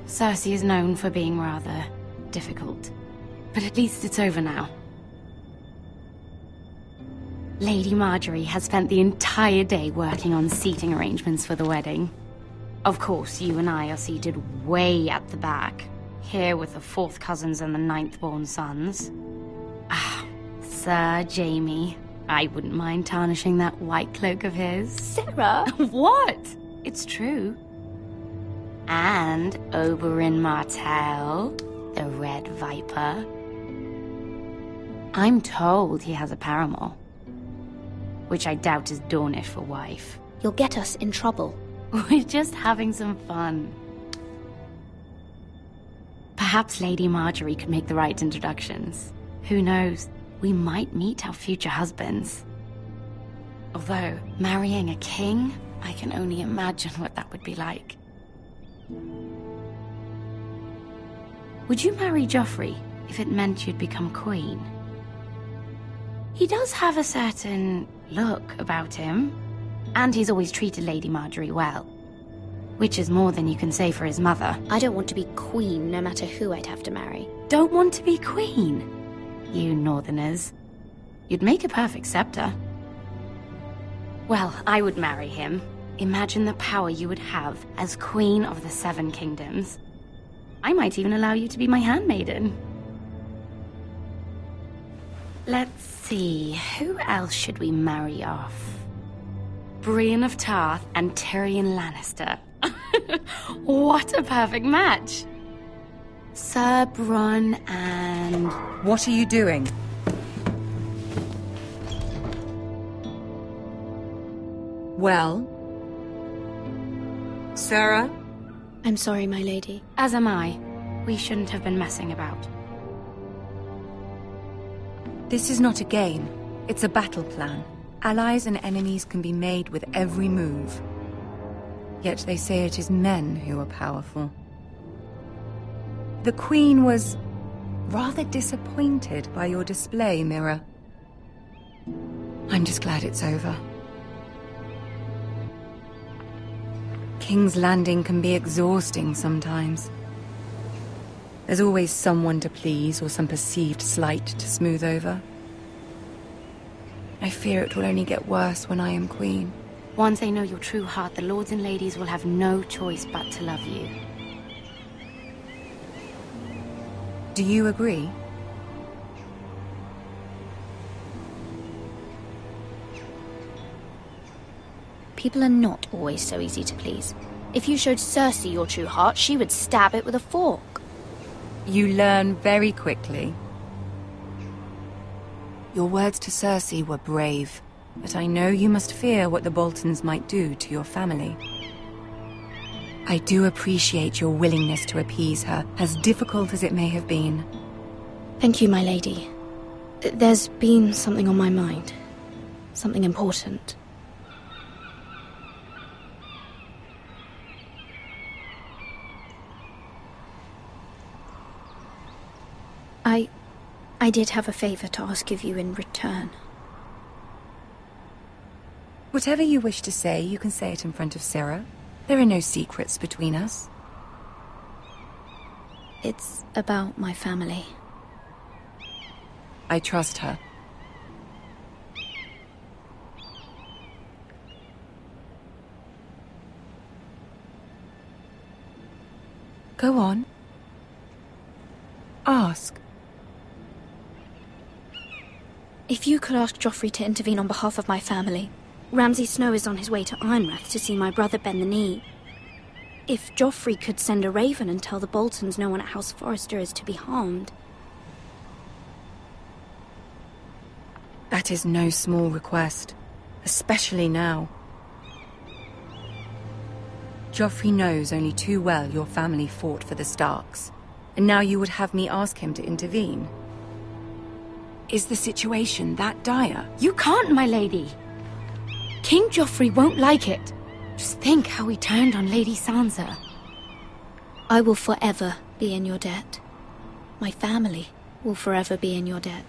Cersei is known for being rather difficult. But at least it's over now. Lady Marjorie has spent the entire day working on seating arrangements for the wedding. Of course, you and I are seated way at the back, here with the 4th cousins and the 9th-born sons. Ah, Sir Jaime. I wouldn't mind tarnishing that white cloak of his. Sarah! What? It's true. And Oberyn Martell, the Red Viper. I'm told he has a paramour, which I doubt is Dornish for wife. You'll get us in trouble. We're just having some fun. Perhaps Lady Marjorie could make the right introductions. Who knows? We might meet our future husbands. Although, marrying a king, I can only imagine what that would be like. Would you marry Joffrey if it meant you'd become queen? He does have a certain look about him, and he's always treated Lady Marjorie well. Which is more than you can say for his mother. I don't want to be queen, no matter who I'd have to marry. Don't want to be queen? You northerners. You'd make a perfect scepter. Well, I would marry him. Imagine the power you would have as Queen of the 7 Kingdoms. I might even allow you to be my handmaiden. Let's see, who else should we marry off? Brienne of Tarth and Tyrion Lannister. What a perfect match! Sir Bronn and... What are you doing? Well? Sarah? I'm sorry, my lady. As am I. We shouldn't have been messing about. This is not a game. It's a battle plan. Allies and enemies can be made with every move. Yet they say it is men who are powerful. The Queen was rather disappointed by your display, Mira. I'm just glad it's over. King's Landing can be exhausting sometimes. There's always someone to please or some perceived slight to smooth over. I fear it will only get worse when I am queen. Once they know your true heart, the lords and ladies will have no choice but to love you. Do you agree? People are not always so easy to please. If you showed Cersei your true heart, she would stab it with a fork. You learn very quickly. Your words to Cersei were brave, but I know you must fear what the Boltons might do to your family. I do appreciate your willingness to appease her, as difficult as it may have been. Thank you, my lady. There's been something on my mind. Something important. I did have a favor to ask of you in return. Whatever you wish to say, you can say it in front of Sarah. There are no secrets between us. It's about my family. I trust her. Go on. Ask. If you could ask Joffrey to intervene on behalf of my family. Ramsay Snow is on his way to Ironrath to see my brother bend the knee. If Joffrey could send a raven and tell the Boltons no one at House Forrester is to be harmed. That is no small request, especially now. Joffrey knows only too well your family fought for the Starks, and now you would have me ask him to intervene. Is the situation that dire? You can't, my lady. King Joffrey won't like it. Just think how he turned on Lady Sansa. I will forever be in your debt. My family will forever be in your debt.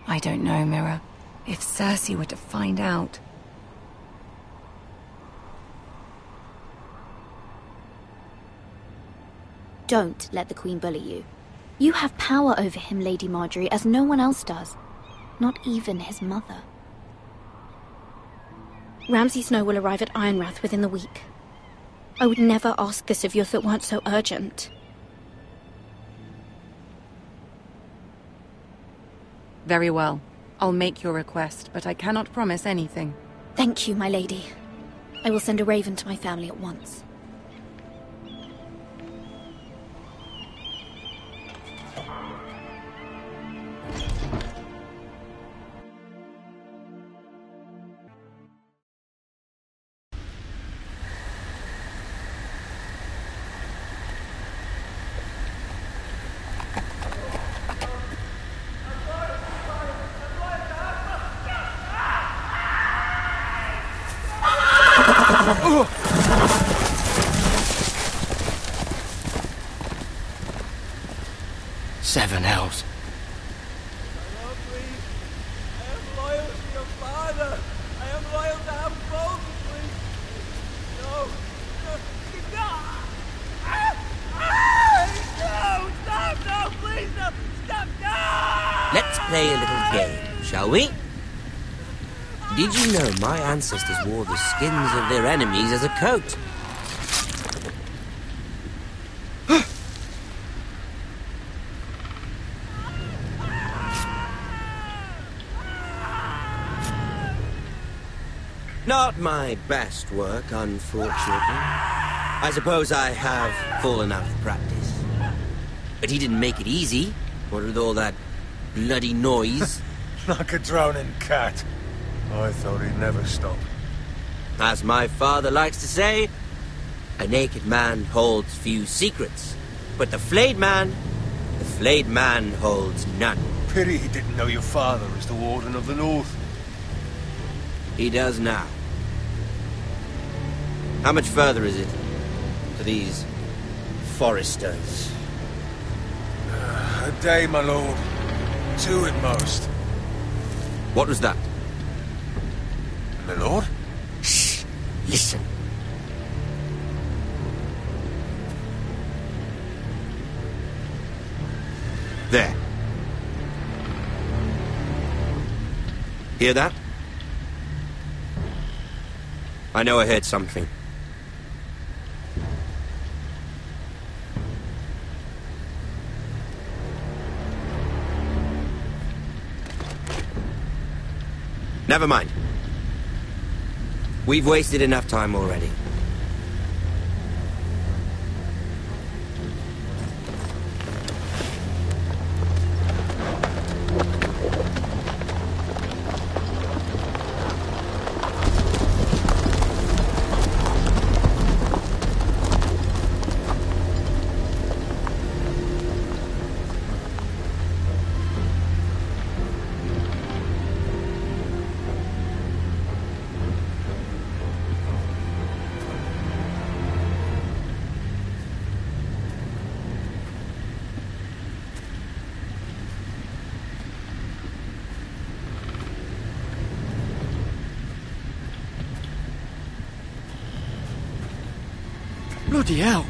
I don't know, Mira. If Cersei were to find out... Don't let the Queen bully you. You have power over him, Lady Marjorie, as no one else does. Not even his mother. Ramsay Snow will arrive at Ironrath within the week. I would never ask this of you if it weren't so urgent. Very well. I'll make your request, but I cannot promise anything. Thank you, my lady. I will send a raven to my family at once. Seven hells. Let's play a little game, shall we? Did you know my ancestors wore the skins of their enemies as a coat? Not my best work, unfortunately. I suppose I have fallen out of practice. But he didn't make it easy, what with all that bloody noise. Like a drowning cat. I thought he'd never stop. As my father likes to say, a naked man holds few secrets. But the flayed man holds none. Pity he didn't know your father is the Warden of the North. He does now. How much further is it to these Forresters? A day, my lord. 2 at most. What was that? My lord? Shh! Listen. There. Hear that? I know I heard something. Never mind. We've wasted enough time already. Bloody hell.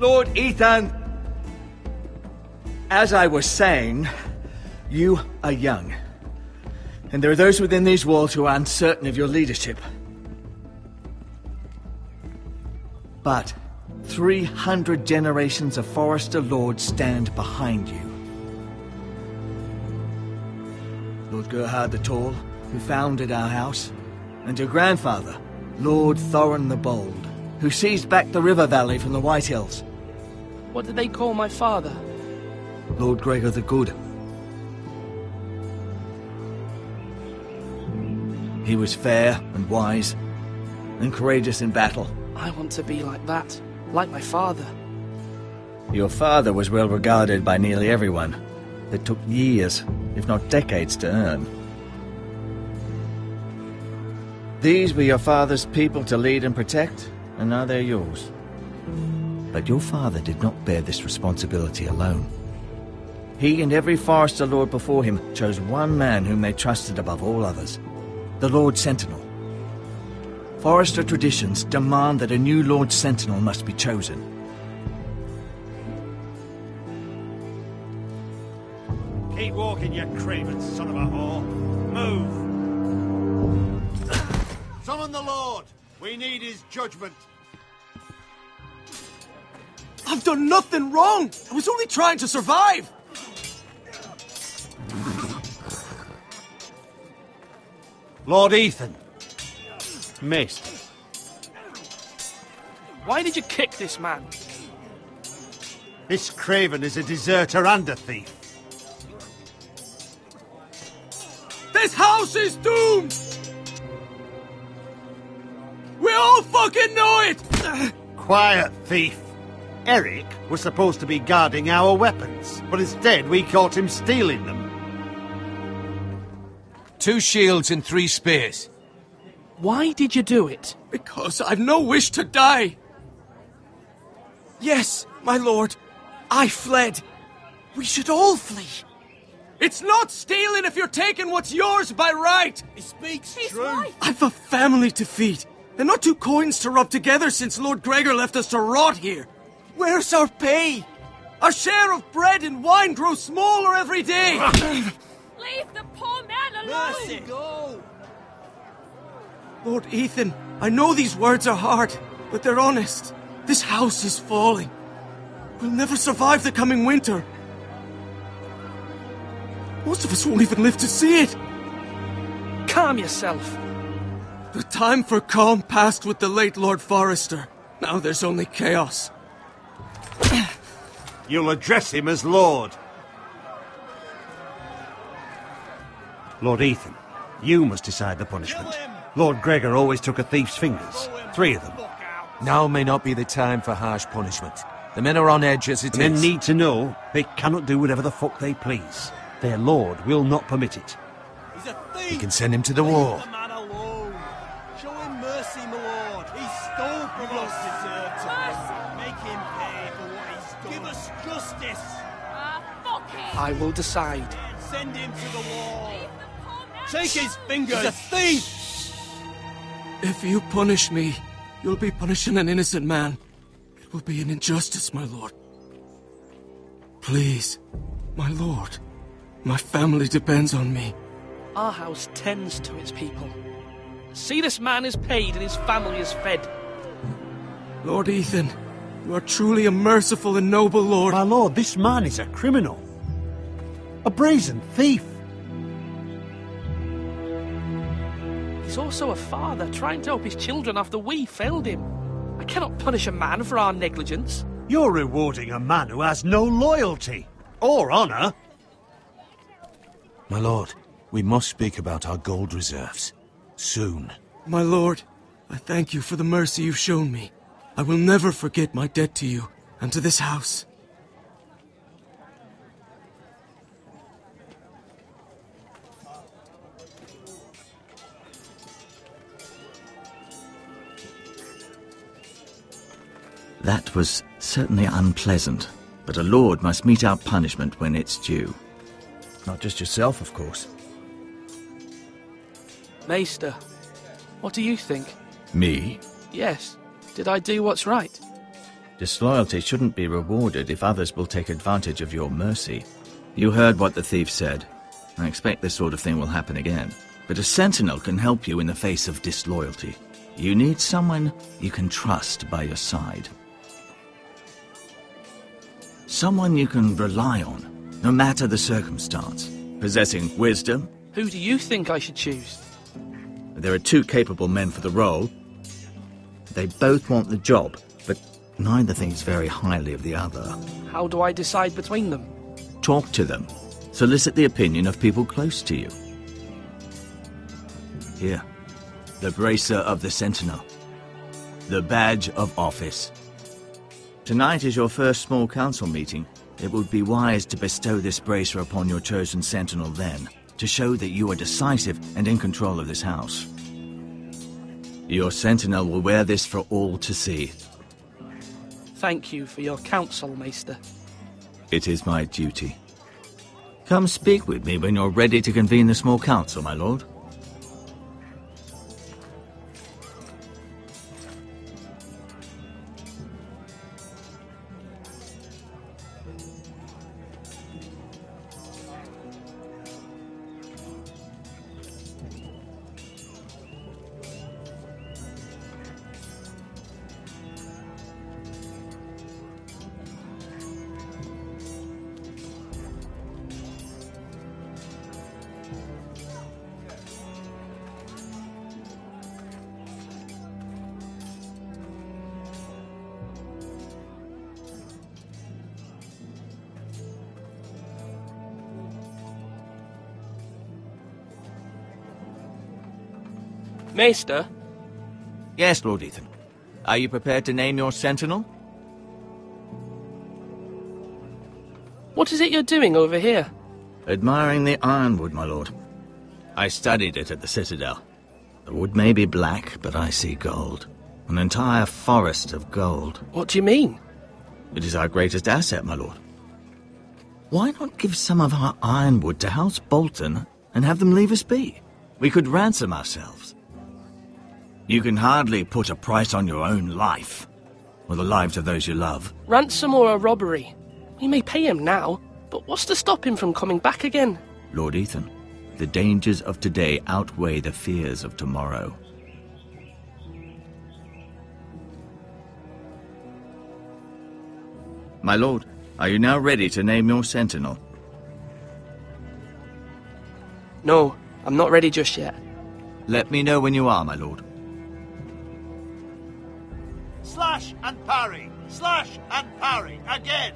Lord Ethan! As I was saying, you are young. And there are those within these walls who are uncertain of your leadership. But 300 generations of Forester Lords stand behind you. Lord Gerhard the Tall, who founded our house, and your grandfather, Lord Thorin the Bold, who seized back the river valley from the White Hills. What did they call my father? Lord Gregor the Good. He was fair and wise, and courageous in battle. I want to be like that, like my father. Your father was well regarded by nearly everyone. It took years, if not decades, to earn. These were your father's people to lead and protect, and now they're yours. But your father did not bear this responsibility alone. He and every Forester Lord before him chose one man whom they trusted above all others, the Lord Sentinel. Forester traditions demand that a new Lord Sentinel must be chosen. Keep walking, you craven son of a whore. Move! Summon the Lord! We need his judgment. I've done nothing wrong! I was only trying to survive! Lord Ethan. Missed. Why did you kick this man? This craven is a deserter and a thief. This house is doomed! We all fucking know it! Quiet, thief. Eric was supposed to be guarding our weapons, but instead we caught him stealing them. 2 shields and 3 spears. Why did you do it? Because I've no wish to die. Yes, my lord. I fled. We should all flee. It's not stealing if you're taking what's yours by right. He speaks true. I've a family to feed, and not 2 coins to rub together since Lord Gregor left us to rot here. Where's our pay? Our share of bread and wine grows smaller every day. Leave the poor man alone! Mercy, go! Lord Ethan, I know these words are hard, but they're honest. This house is falling. We'll never survive the coming winter. Most of us won't even live to see it. Calm yourself. The time for calm passed with the late Lord Forester. Now there's only chaos. You'll address him as Lord. Lord Ethan, you must decide the punishment. Lord Gregor always took a thief's fingers. 3 of them. Now may not be the time for harsh punishment. The men are on edge as it is. Men need to know they cannot do whatever the fuck they please. Their lord will not permit it. He's a thief! We can send him to the war. Leave the man alone. Show him mercy, my lord. He stole from us. Deserter. Make him pay for what he's done. Give us justice. Fuck him! I will decide. Send him to the wall. Take his fingers. He's a thief. If you punish me, you'll be punishing an innocent man. It will be an injustice, my lord. Please, my lord. My family depends on me. Our house tends to its people. See, this man is paid and his family is fed. Lord Ethan, you are truly a merciful and noble lord. My lord, this man is a criminal. A brazen thief. He's also a father trying to help his children after we failed him. I cannot punish a man for our negligence. You're rewarding a man who has no loyalty or honour. My lord, we must speak about our gold reserves. Soon. My lord, I thank you for the mercy you've shown me. I will never forget my debt to you and to this house. That was certainly unpleasant, but a lord must mete out punishment when it's due. Not just yourself, of course. Maester, what do you think? Me? Yes. Did I do what's right? Disloyalty shouldn't be rewarded if others will take advantage of your mercy. You heard what the thief said. I expect this sort of thing will happen again. But a sentinel can help you in the face of disloyalty. You need someone you can trust by your side. Someone you can rely on, no matter the circumstance. Possessing wisdom. Who do you think I should choose? There are 2 capable men for the role. They both want the job, but neither thinks very highly of the other. How do I decide between them? Talk to them. Solicit the opinion of people close to you. Here, the bracer of the Sentinel. The badge of office. Tonight is your first small council meeting. It would be wise to bestow this bracer upon your chosen Sentinel then, to show that you are decisive and in control of this house. Your Sentinel will wear this for all to see. Thank you for your counsel, Maester. It is my duty. Come speak with me when you're ready to convene the small council, my lord. Maester? Yes, Lord Ethan. Are you prepared to name your sentinel? What is it you're doing over here? Admiring the ironwood, my lord. I studied it at the Citadel. The wood may be black, but I see gold. An entire forest of gold. What do you mean? It is our greatest asset, my lord. Why not give some of our ironwood to House Bolton and have them leave us be? We could ransom ourselves. You can hardly put a price on your own life, or the lives of those you love. Ransom or a robbery? We may pay him now, but what's to stop him from coming back again? Lord Ethan, the dangers of today outweigh the fears of tomorrow. My lord, are you now ready to name your sentinel? No, I'm not ready just yet. Let me know when you are, my lord. Slash and parry! Slash and parry! Again!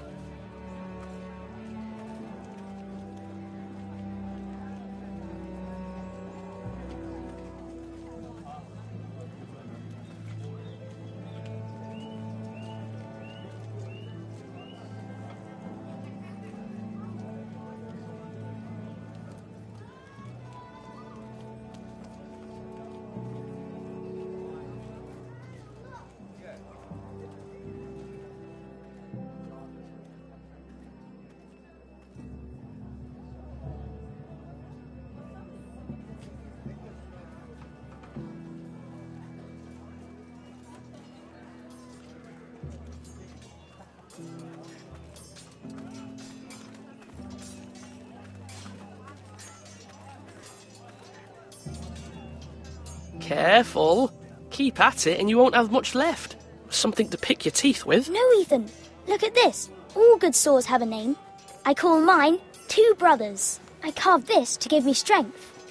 Careful. Keep at it and you won't have much left. Something to pick your teeth with. No, Ethan. Look at this. All good swords have a name. I call mine Two Brothers. I carved this to give me strength.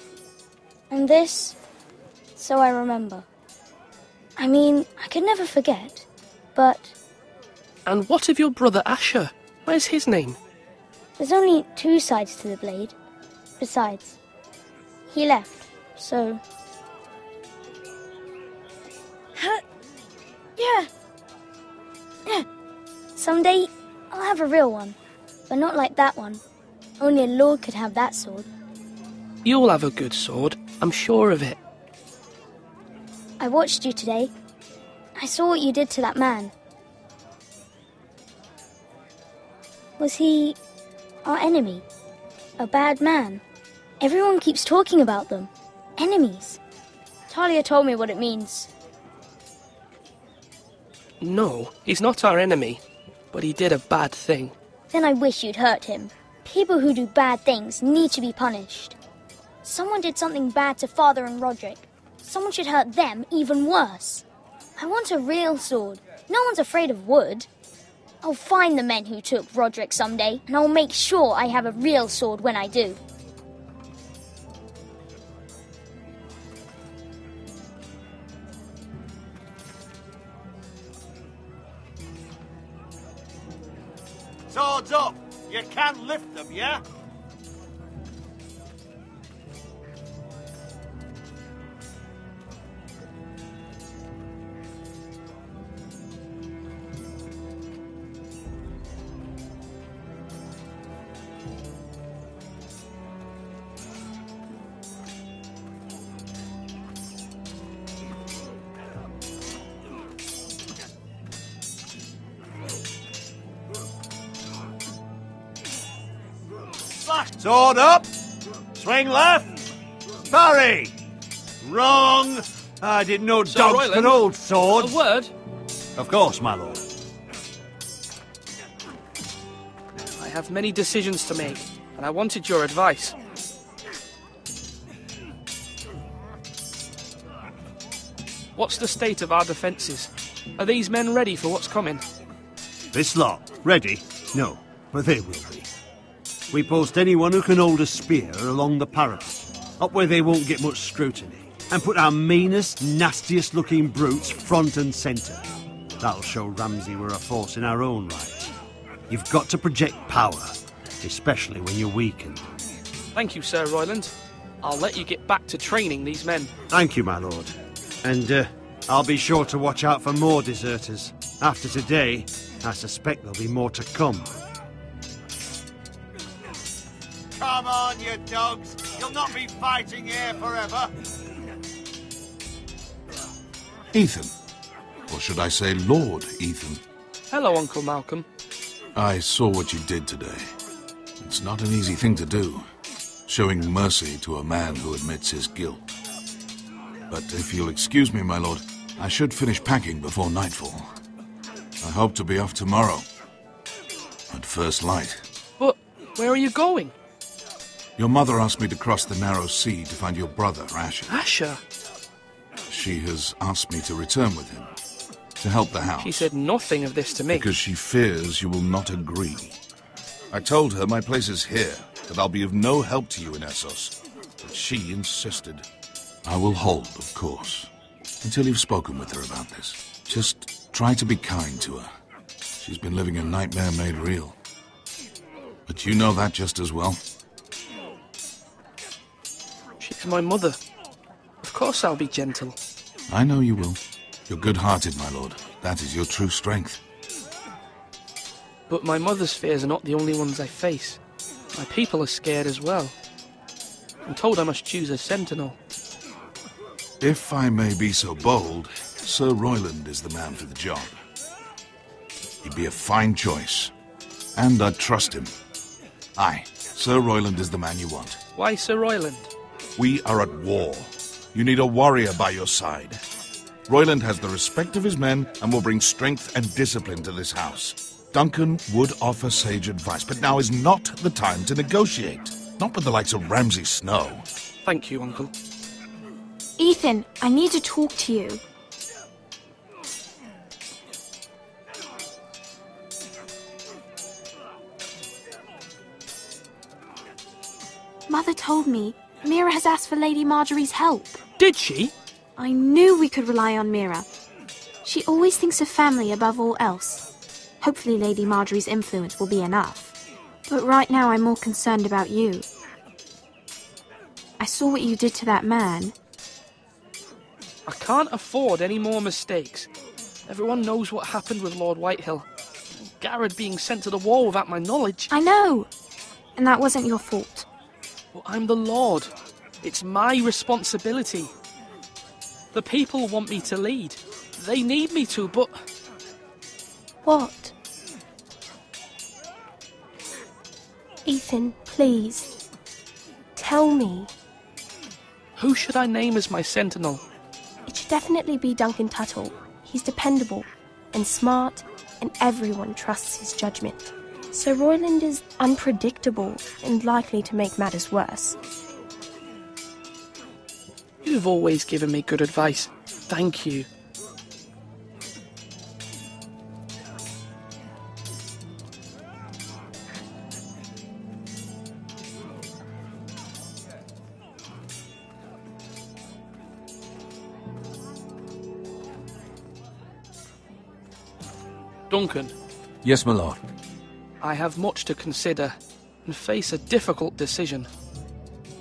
And this, so I remember. I mean, I could never forget, but... And what of your brother Asher? Where's his name? There's only 2 sides to the blade. Besides, he left, so... Yeah. Someday, I'll have a real one. But not like that one. Only a lord could have that sword. You'll have a good sword. I'm sure of it. I watched you today. I saw what you did to that man. Was he our enemy? A bad man? Everyone keeps talking about them. Enemies. Talia told me what it means. No, he's not our enemy, but he did a bad thing. Then I wish you'd hurt him. People who do bad things need to be punished. Someone did something bad to Father and Roderick. Someone should hurt them even worse. I want a real sword. No one's afraid of wood. I'll find the men who took Roderick someday, and I'll make sure I have a real sword when I do. Swords up! You can lift them, yeah? Sword up! Swing left! Parry! Wrong! I didn't know Sir dogs Royland, could hold swords. A word? Of course, my lord. I have many decisions to make, and I wanted your advice. What's the state of our defences? Are these men ready for what's coming? This lot, ready? No, but they will be. We post anyone who can hold a spear along the parapet, up where they won't get much scrutiny, and put our meanest, nastiest looking brutes front and centre. That'll show Ramsay we're a force in our own right. You've got to project power, especially when you're weakened. Thank you, Sir Royland. I'll let you get back to training these men. Thank you, my lord. And I'll be sure to watch out for more deserters. After today, I suspect there'll be more to come. Come on, you dogs! You'll not be fighting here forever! Ethan. Or should I say Lord Ethan? Hello, Uncle Malcolm. I saw what you did today. It's not an easy thing to do, showing mercy to a man who admits his guilt. But if you'll excuse me, my lord, I should finish packing before nightfall. I hope to be off tomorrow. At first light. But where are you going? Your mother asked me to cross the narrow sea to find your brother, Asher. Asher? She has asked me to return with him, to help the house. She said nothing of this to me. Because she fears you will not agree. I told her my place is here, that I'll be of no help to you in Essos. But she insisted. I will hold, of course, until you've spoken with her about this. Just try to be kind to her. She's been living a nightmare made real. But you know that just as well. She's my mother. Of course I'll be gentle. I know you will. You're good-hearted, my lord. That is your true strength. But my mother's fears are not the only ones I face. My people are scared as well. I'm told I must choose a sentinel. If I may be so bold, Sir Royland is the man for the job. He'd be a fine choice. And I'd trust him. Aye, Sir Royland is the man you want. Why Sir Royland? We are at war. You need a warrior by your side. Royland has the respect of his men and will bring strength and discipline to this house. Duncan would offer sage advice, but now is not the time to negotiate. Not with the likes of Ramsay Snow. Thank you, Uncle. Ethan, I need to talk to you. Mother told me Mira has asked for Lady Marjorie's help. Did she? I knew we could rely on Mira. She always thinks of family above all else. Hopefully Lady Marjorie's influence will be enough. But right now I'm more concerned about you. I saw what you did to that man. I can't afford any more mistakes. Everyone knows what happened with Lord Whitehill. Garrett being sent to the war without my knowledge. I know. And that wasn't your fault. Well, I'm the Lord. It's my responsibility. The people want me to lead. They need me to, but... What? Ethan, please. Tell me. Who should I name as my sentinel? It should definitely be Duncan Tuttle. He's dependable and smart, and everyone trusts his judgment. So Royland is unpredictable and likely to make matters worse. You've always given me good advice. Thank you. Duncan. Yes, my lord. I have much to consider and face a difficult decision.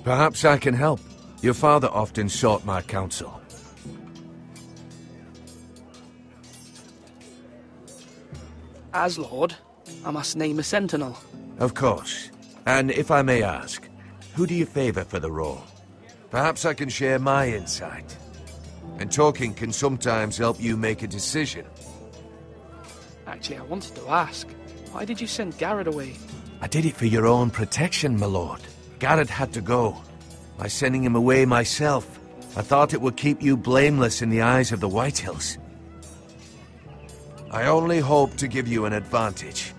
Perhaps I can help. Your father often sought my counsel. As Lord, I must name a sentinel. Of course. And if I may ask, who do you favour for the role? Perhaps I can share my insight. And talking can sometimes help you make a decision. Actually, I wanted to ask, why did you send Garrett away? I did it for your own protection, my lord. Garrett had to go. By sending him away myself, I thought it would keep you blameless in the eyes of the Whitehills. I only hope to give you an advantage,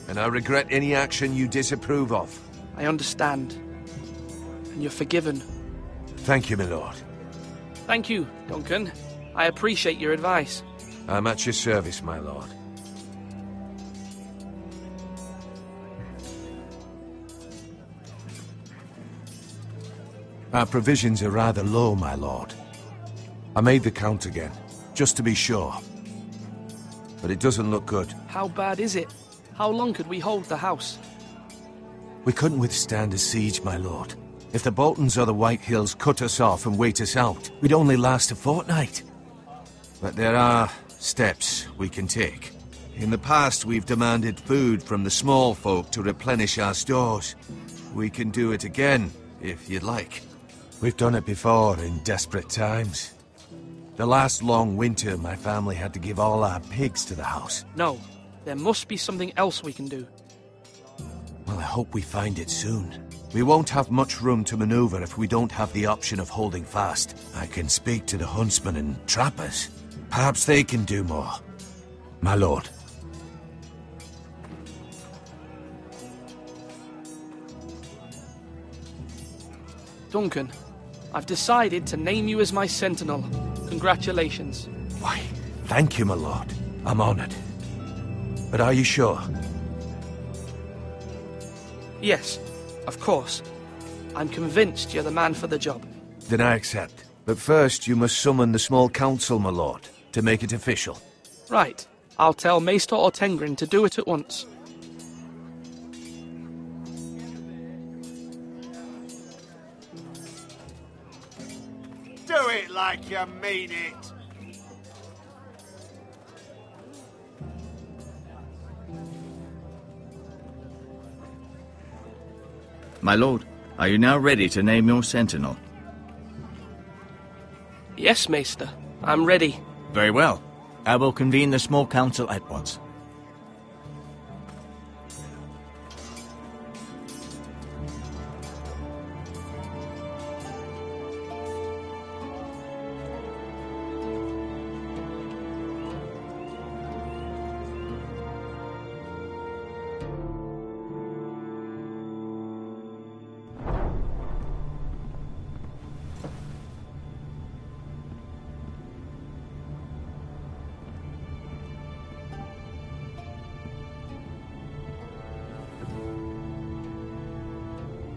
and I regret any action you disapprove of. I understand, and you're forgiven. Thank you, my lord. Thank you, Duncan. I appreciate your advice. I'm at your service, my lord. Our provisions are rather low, my lord. I made the count again, just to be sure. But it doesn't look good. How bad is it? How long could we hold the house? We couldn't withstand a siege, my lord. If the Boltons or the Whitehills cut us off and wait us out, we'd only last a fortnight. But there are steps we can take. In the past, we've demanded food from the small folk to replenish our stores. We can do it again, if you'd like. We've done it before in desperate times. The last long winter, my family had to give all our pigs to the house. No, there must be something else we can do. Well, I hope we find it soon. We won't have much room to maneuver if we don't have the option of holding fast. I can speak to the huntsmen and trappers. Perhaps they can do more. My lord. Duncan, I've decided to name you as my sentinel. Congratulations. Why, thank you, my lord. I'm honored. But are you sure? Yes, of course. I'm convinced you're the man for the job. Then I accept. But first, you must summon the small council, my lord, to make it official. Right. I'll tell Maester Ortengrin to do it at once. Do it like you mean it. My lord, are you now ready to name your sentinel? Yes, Maester. I'm ready. Very well. I will convene the small council at once.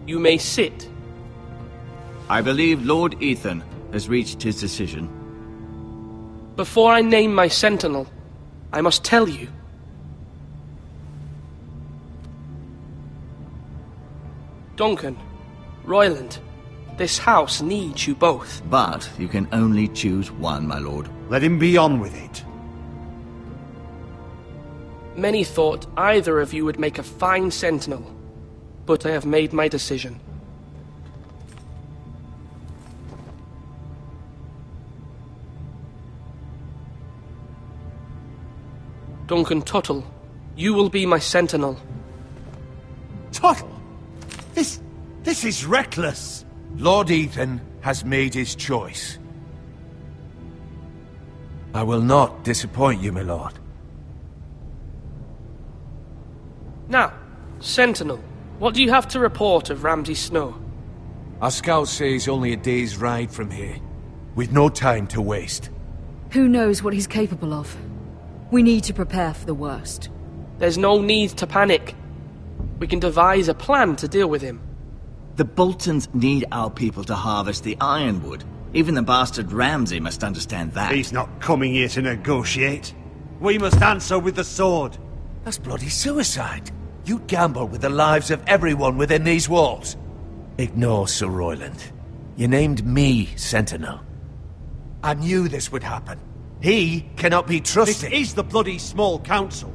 You may sit. I believe Lord Ethan has reached his decision. Before I name my sentinel, I must tell you. Duncan, Royland, this house needs you both. But you can only choose one, my lord. Let him be on with it. Many thought either of you would make a fine sentinel, but I have made my decision. Duncan Tuttle, you will be my sentinel. Tuttle! This is reckless. Lord Ethan has made his choice. I will not disappoint you, my lord. Now, Sentinel, what do you have to report of Ramsay Snow? Our scouts say he's only a day's ride from here, with no time to waste. Who knows what he's capable of? We need to prepare for the worst. There's no need to panic. We can devise a plan to deal with him. The Boltons need our people to harvest the ironwood. Even the bastard Ramsay must understand that. He's not coming here to negotiate. We must answer with the sword. That's bloody suicide. You gamble with the lives of everyone within these walls. Ignore Sir Royland. You named me Sentinel. I knew this would happen. He cannot be trusted. This is the bloody small council.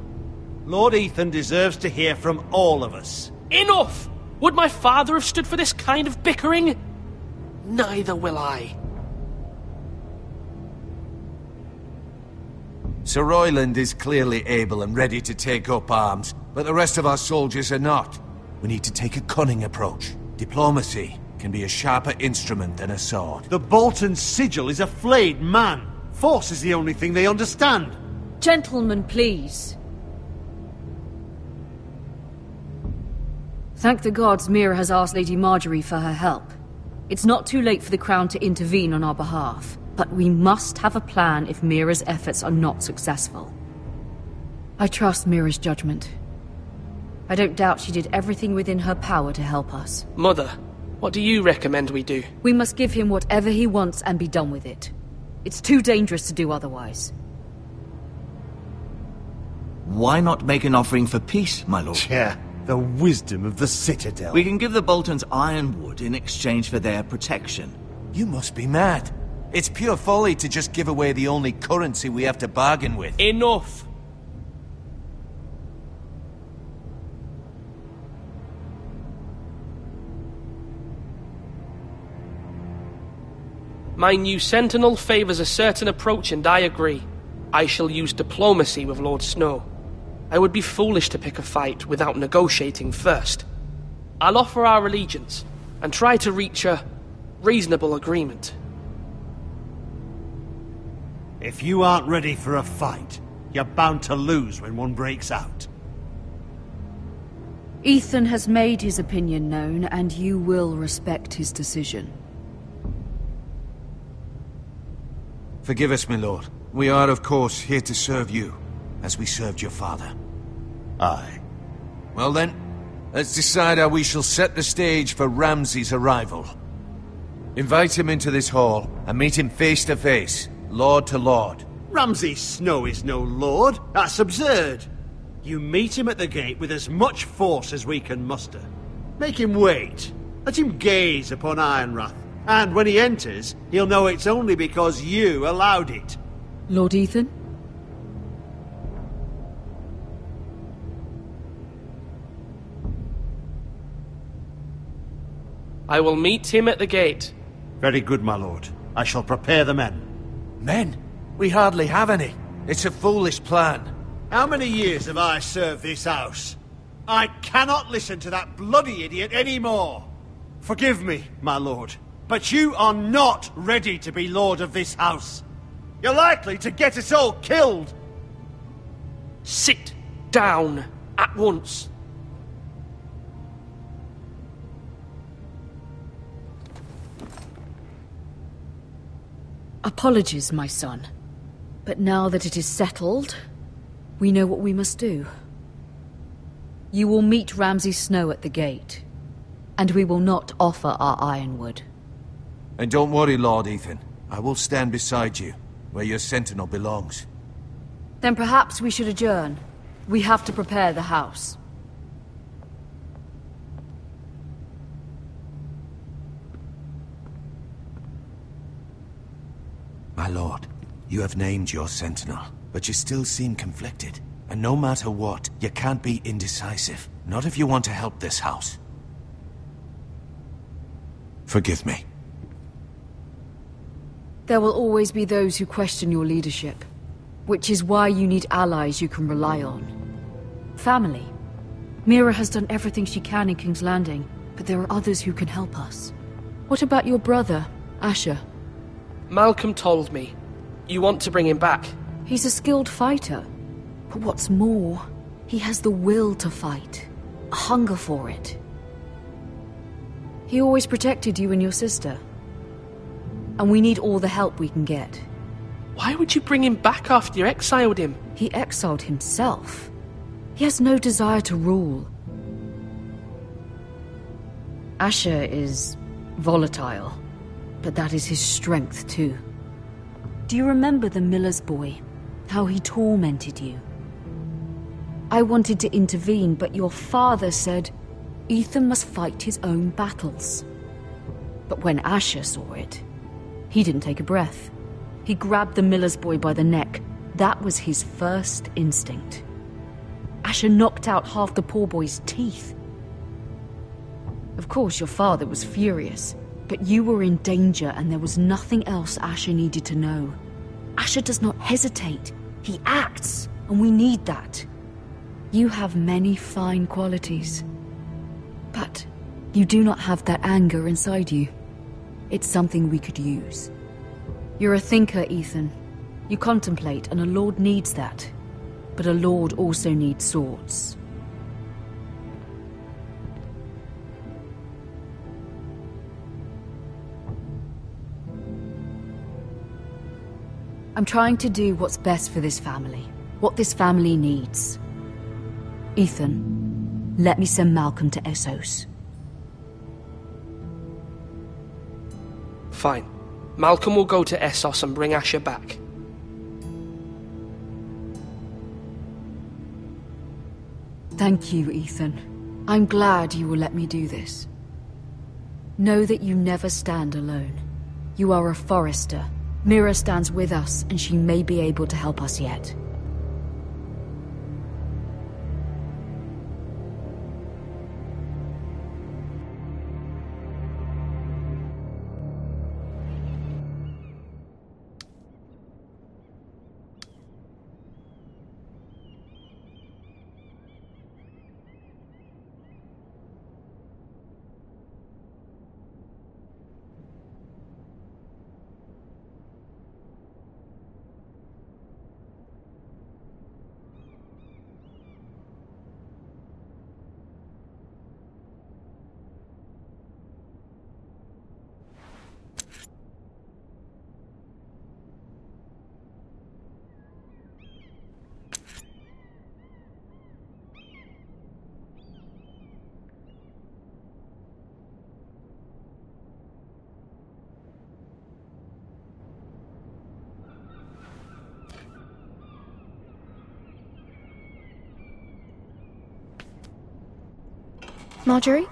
Lord Ethan deserves to hear from all of us. Enough! Would my father have stood for this kind of bickering? Neither will I. Sir Royland is clearly able and ready to take up arms, but the rest of our soldiers are not. We need to take a cunning approach. Diplomacy can be a sharper instrument than a sword. The Bolton sigil is a flayed man. Force is the only thing they understand. Gentlemen, please. Thank the gods Mira has asked Lady Marjorie for her help. It's not too late for the Crown to intervene on our behalf, but we must have a plan if Mira's efforts are not successful. I trust Mira's judgment. I don't doubt she did everything within her power to help us. Mother, what do you recommend we do? We must give him whatever he wants and be done with it. It's too dangerous to do otherwise. Why not make an offering for peace, my lord? Yeah, the wisdom of the Citadel. We can give the Boltons ironwood in exchange for their protection. You must be mad. It's pure folly to just give away the only currency we have to bargain with. Enough! My new Sentinel favours a certain approach, and I agree. I shall use diplomacy with Lord Snow. I would be foolish to pick a fight without negotiating first. I'll offer our allegiance, and try to reach a reasonable agreement. If you aren't ready for a fight, you're bound to lose when one breaks out. Ethan has made his opinion known, and you will respect his decision. Forgive us, my lord. We are, of course, here to serve you, as we served your father. Aye. Well then, let's decide how we shall set the stage for Ramsay's arrival. Invite him into this hall, and meet him face to face, lord to lord. Ramsay Snow is no lord. That's absurd. You meet him at the gate with as much force as we can muster. Make him wait. Let him gaze upon Ironrath. And when he enters, he'll know it's only because you allowed it. Lord Ethan? I will meet him at the gate. Very good, my lord. I shall prepare the men. Men? We hardly have any. It's a foolish plan. How many years have I served this house? I cannot listen to that bloody idiot anymore. Forgive me, my lord, but you are not ready to be lord of this house. You're likely to get us all killed. Sit down at once. Apologies, my son. But now that it is settled, we know what we must do. You will meet Ramsay Snow at the gate, and we will not offer our ironwood. And don't worry, Lord Ethan. I will stand beside you, where your sentinel belongs. Then perhaps we should adjourn. We have to prepare the house. My lord, you have named your sentinel, but you still seem conflicted. And no matter what, you can't be indecisive. Not if you want to help this house. Forgive me. There will always be those who question your leadership, which is why you need allies you can rely on. Family. Mira has done everything she can in King's Landing, But there are others who can help us. What about your brother, Asher? Malcolm told me. You want to bring him back? He's a skilled fighter. But what's more, he has the will to fight. A hunger for it. He always protected you and your sister. And we need all the help we can get. Why would you bring him back after you exiled him? He exiled himself. He has no desire to rule. Asher is volatile, but that is his strength too. Do you remember the miller's boy? How he tormented you? I wanted to intervene, but your father said Ethan must fight his own battles. But when Asher saw it, he didn't take a breath. He grabbed the miller's boy by the neck. That was his first instinct. Asher knocked out half the poor boy's teeth. Of course, your father was furious, but you were in danger and there was nothing else Asher needed to know. Asher does not hesitate. He acts, and we need that. You have many fine qualities, but you do not have that anger inside you. It's something we could use. You're a thinker, Ethan. You contemplate, and a lord needs that. But a lord also needs swords. I'm trying to do what's best for this family. What this family needs. Ethan, let me send Malcolm to Essos. Fine. Malcolm will go to Essos and bring Asher back. Thank you, Ethan. I'm glad you will let me do this. Know that you never stand alone. You are a Forrester. Mira stands with us, and she may be able to help us yet. Marjorie?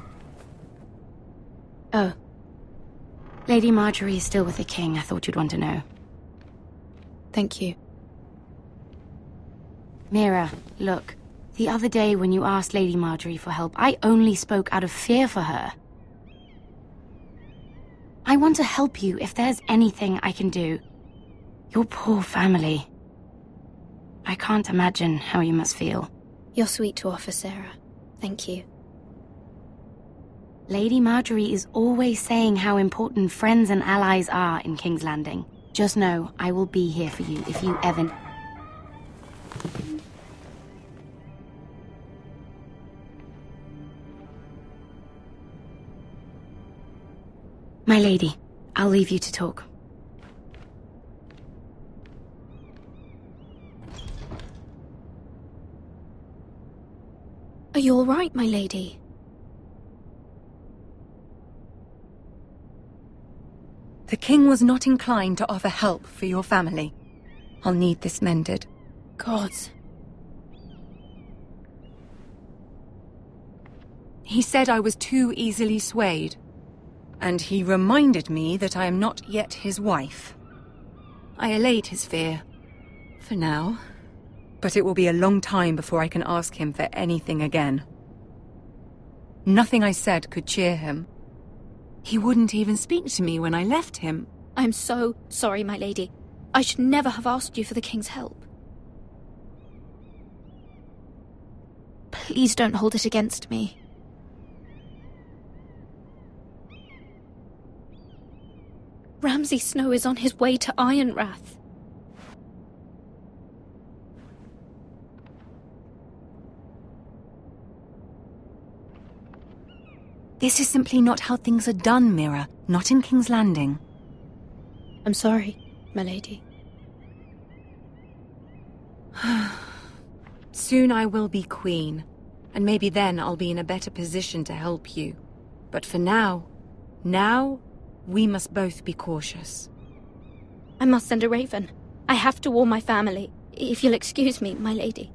Oh. Lady Marjorie is still with the king. I thought you'd want to know. Thank you. Mira, look. The other day when you asked Lady Marjorie for help, I only spoke out of fear for her. I want to help you if there's anything I can do. Your poor family. I can't imagine how you must feel. You're sweet to offer, Sarah. Thank you. Lady Marjorie is always saying how important friends and allies are in King's Landing. Just know, I will be here for you if you ever... My lady, I'll leave you to talk. Are you all right, my lady? The king was not inclined to offer help for your family. I'll need this mended. Gods. He said I was too easily swayed. And he reminded me that I am not yet his wife. I allayed his fear. For now. But it will be a long time before I can ask him for anything again. Nothing I said could cheer him. He wouldn't even speak to me when I left him. I'm so sorry, my lady. I should never have asked you for the king's help. Please don't hold it against me. Ramsay Snow is on his way to Ironrath. This is simply not how things are done, Mira. Not in King's Landing. I'm sorry, my lady. Soon I will be queen, and maybe then I'll be in a better position to help you. But for now, we must both be cautious. I must send a raven. I have to warn my family. If you'll excuse me, my lady.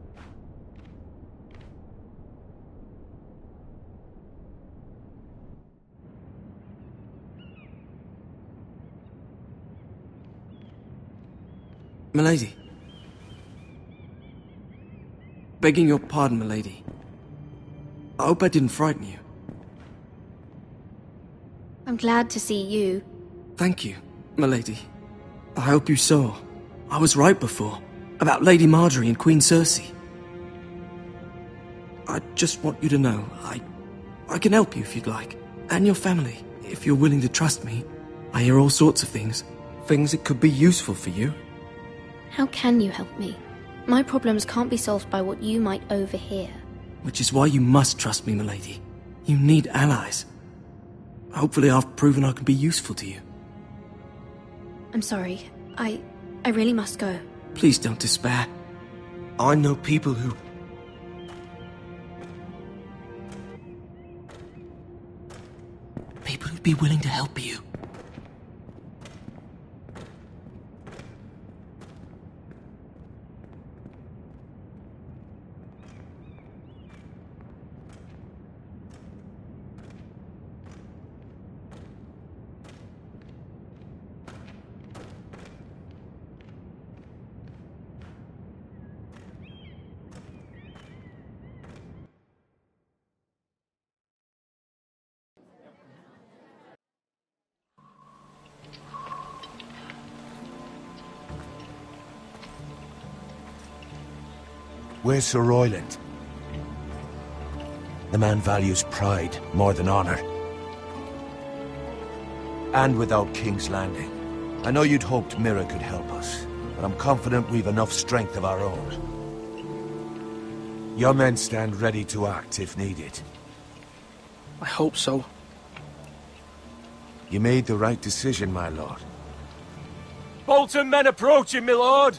Milady. Begging your pardon, milady. I hope I didn't frighten you. I'm glad to see you. Thank you, milady. I hope you saw. I was right before. About Lady Marjorie and Queen Cersei. I just want you to know, I can help you if you'd like. And your family, if you're willing to trust me. I hear all sorts of things. Things that could be useful for you. How can you help me? My problems can't be solved by what you might overhear. Which is why you must trust me, milady. You need allies. Hopefully I've proven I can be useful to you. I'm sorry. I really must go. Please don't despair. I know people who... People who'd be willing to help you. Where's Sir Royland? The man values pride more than honor. And without King's Landing. I know you'd hoped Mira could help us, but I'm confident we've enough strength of our own. Your men stand ready to act if needed. I hope so. You made the right decision, my lord. Bolton men approaching, my lord!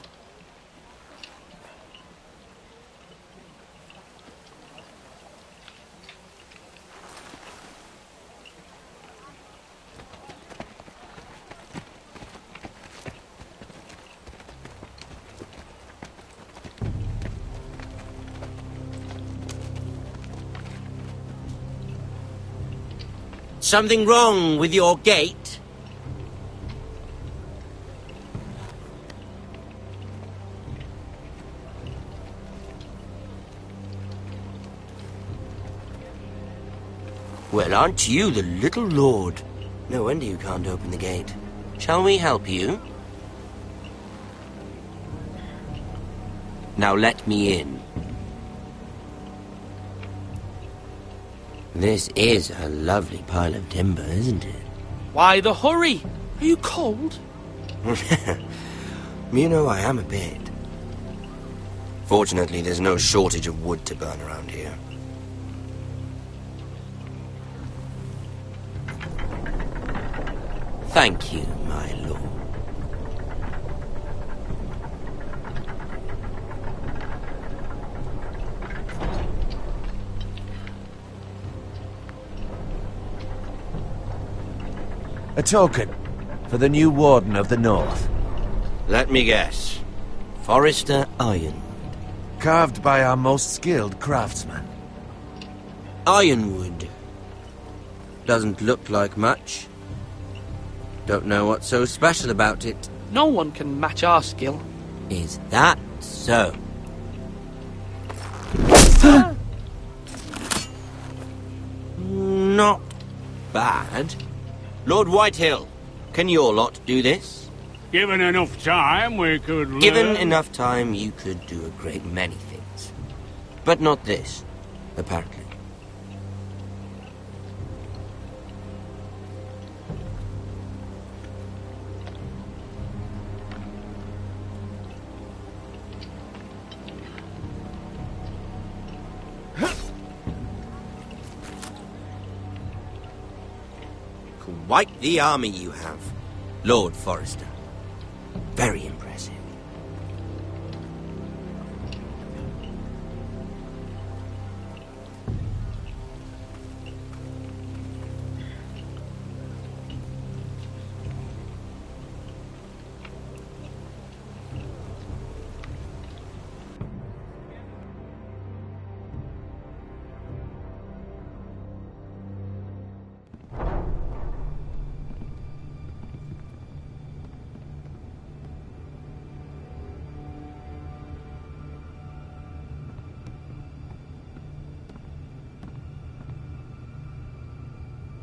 Something wrong with your gate? Well, aren't you the little lord? No wonder you can't open the gate. Shall we help you? Now let me in. This is a lovely pile of timber, isn't it? Why the hurry? Are you cold? You know, I am a bit. Fortunately, there's no shortage of wood to burn around here. Thank you, my lord. A token for the new Warden of the North. Let me guess. Forrester Ironwood. Carved by our most skilled craftsman. Ironwood. Doesn't look like much. Don't know what's so special about it. No one can match our skill. Is that so? Not bad. Lord Whitehill, can your lot do this? Given enough time, we could learn. Given enough time, you could do a great many things. But not this, apparently. Quite the army you have, Lord Forrester. Very impressive.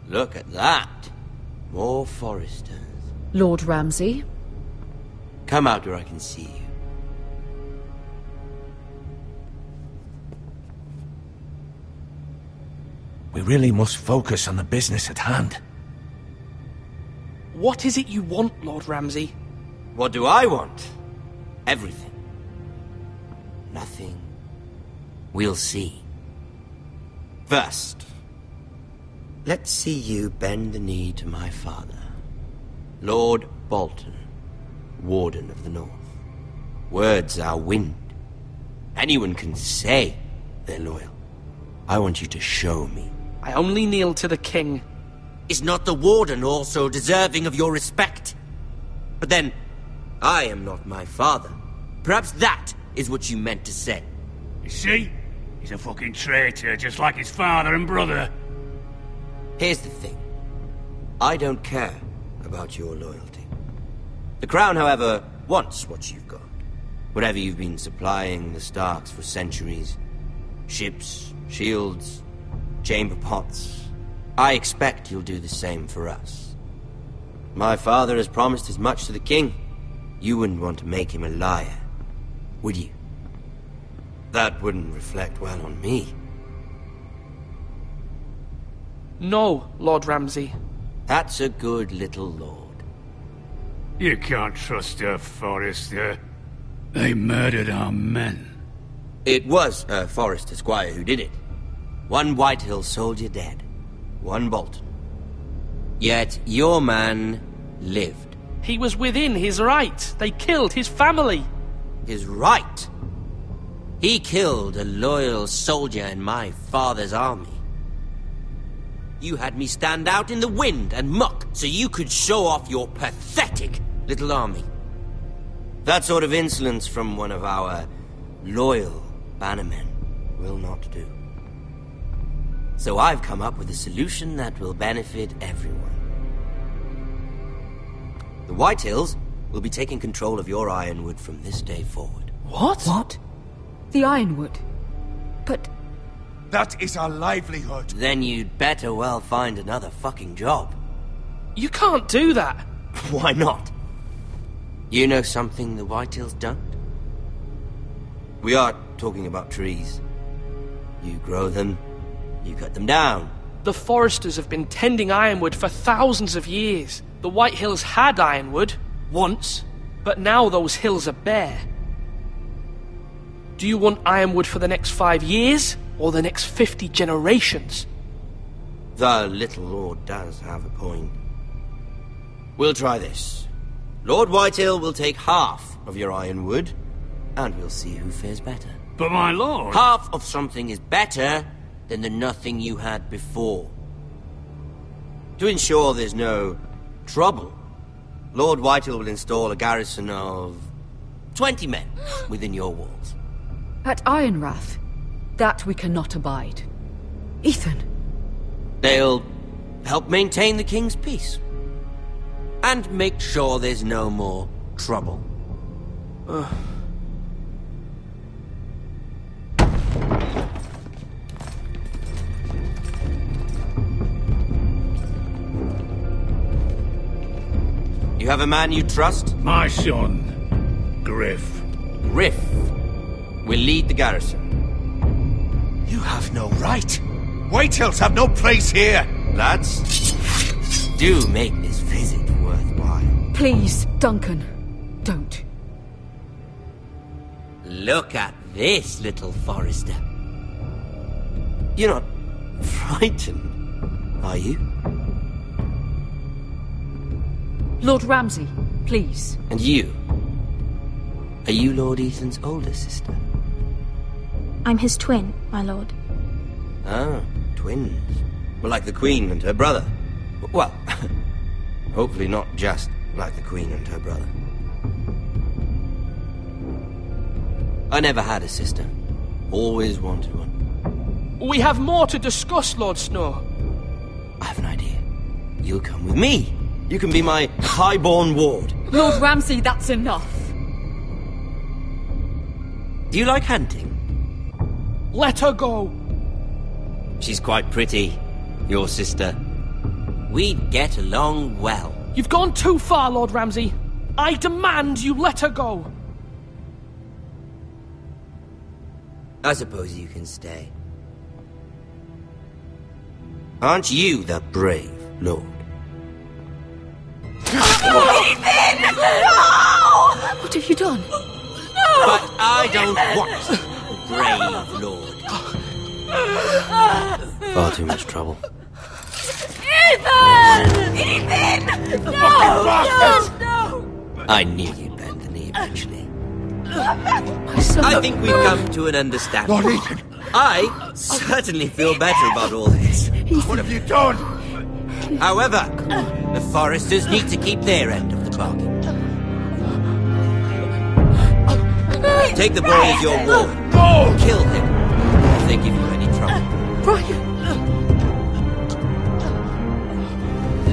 Look at that. More Forresters. Lord Ramsay? Come out where I can see you. We really must focus on the business at hand. What is it you want, Lord Ramsay? What do I want? Everything. Nothing. We'll see. First, let's see you bend the knee to my father, Lord Bolton, Warden of the North. Words are wind. Anyone can say they're loyal. I want you to show me. I only kneel to the king. Is not the Warden also deserving of your respect? But then, I am not my father. Perhaps that is what you meant to say. You see? He's a fucking traitor, just like his father and brother. Here's the thing. I don't care about your loyalty. The Crown, however, wants what you've got. Whatever you've been supplying the Starks for centuries. Ships, shields, chamber pots. I expect you'll do the same for us. My father has promised as much to the king. You wouldn't want to make him a liar, would you? That wouldn't reflect well on me. No, Lord Ramsay. That's a good little lord. You can't trust her, Forrester. They murdered our men. It was a Forrester squire who did it. One Whitehill soldier dead. One Bolton. Yet your man lived. He was within his right. They killed his family. His right? He killed a loyal soldier in my father's army. You had me stand out in the wind and muck so you could show off your pathetic little army. That sort of insolence from one of our loyal bannermen will not do. So I've come up with a solution that will benefit everyone. The Whitehills will be taking control of your Ironwood from this day forward. What? What? The Ironwood? But... That is our livelihood. Then you'd better well find another fucking job. You can't do that. Why not? You know something the Whitehills don't? We are talking about trees. You grow them, you cut them down. The Foresters have been tending Ironwood for thousands of years. The Whitehills had Ironwood, once, but now those hills are bare. Do you want Ironwood for the next 5 years, or the next 50 generations? The little lord does have a point. We'll try this. Lord Whitehill will take half of your Ironwood, and we'll see who fares better. But my lord... Half of something is better than the nothing you had before. To ensure there's no trouble, Lord Whitehill will install a garrison of 20 men within your walls. At Ironrath? That we cannot abide. Ethan. They'll help maintain the king's peace. And make sure there's no more trouble. You have a man you trust? My son, Griff. Griff will lead the garrison. You have no right. Whitehills have no place here. Lads, do make this visit worthwhile. Please, Duncan, don't. Look at this, little Forrester. You're not frightened, are you? Lord Ramsay, please. And you? Are you Lord Ethan's older sister? I'm his twin, my lord. Ah, twins. Well, like the Queen and her brother. Well, hopefully not just like the Queen and her brother. I never had a sister. Always wanted one. We have more to discuss, Lord Snow. I have an idea. You'll come with me. You can be my highborn ward. Lord Ramsay, that's enough. Do you like hunting? Let her go. She's quite pretty, your sister. We'd get along well. You've gone too far, Lord Ramsay. I demand you let her go. I suppose you can stay. Aren't you the brave lord? Ethan! No! What have you done? No! But I don't want a brave lord. Far too much trouble. Ethan! Ethan! No! I knew you'd bend the knee eventually. My son. I think we've come to an understanding. Lord Ethan! I certainly feel better about all this. What have you done? However, the Foresters need to keep their end of the bargain. Take the boy as your ward. No! Kill him if they give you any trouble. Brian!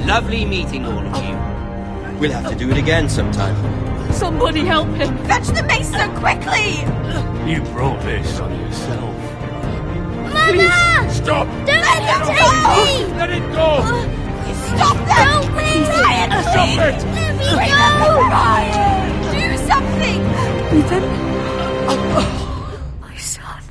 Lovely meeting all of you. We'll have to do it again sometime. Somebody help him! Fetch the maester quickly! You brought this on yourself. Mama! Stop! Don't let him take me! Let it go! Stop that! Don't, please! Ryan, Stop it! Let me go! Ryan! Do something! Ethan? My son.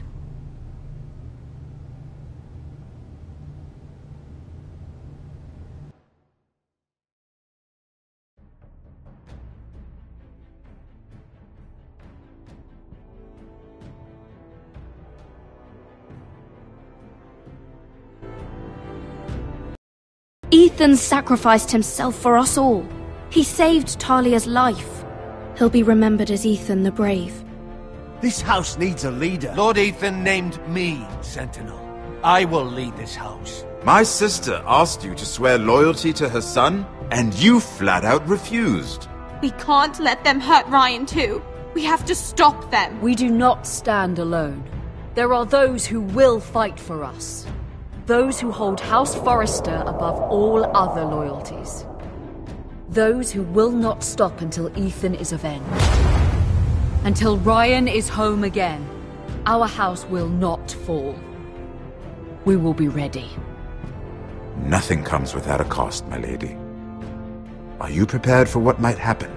Ethan sacrificed himself for us all. He saved Talia's life. He'll be remembered as Ethan the Brave. This house needs a leader. Lord Ethan named me Sentinel. I will lead this house. My sister asked you to swear loyalty to her son, and you flat out refused. We can't let them hurt Ryan too. We have to stop them. We do not stand alone. There are those who will fight for us. Those who hold House Forrester above all other loyalties. Those who will not stop until Ethan is avenged. Until Ryan is home again, our house will not fall. We will be ready. Nothing comes without a cost, my lady. Are you prepared for what might happen?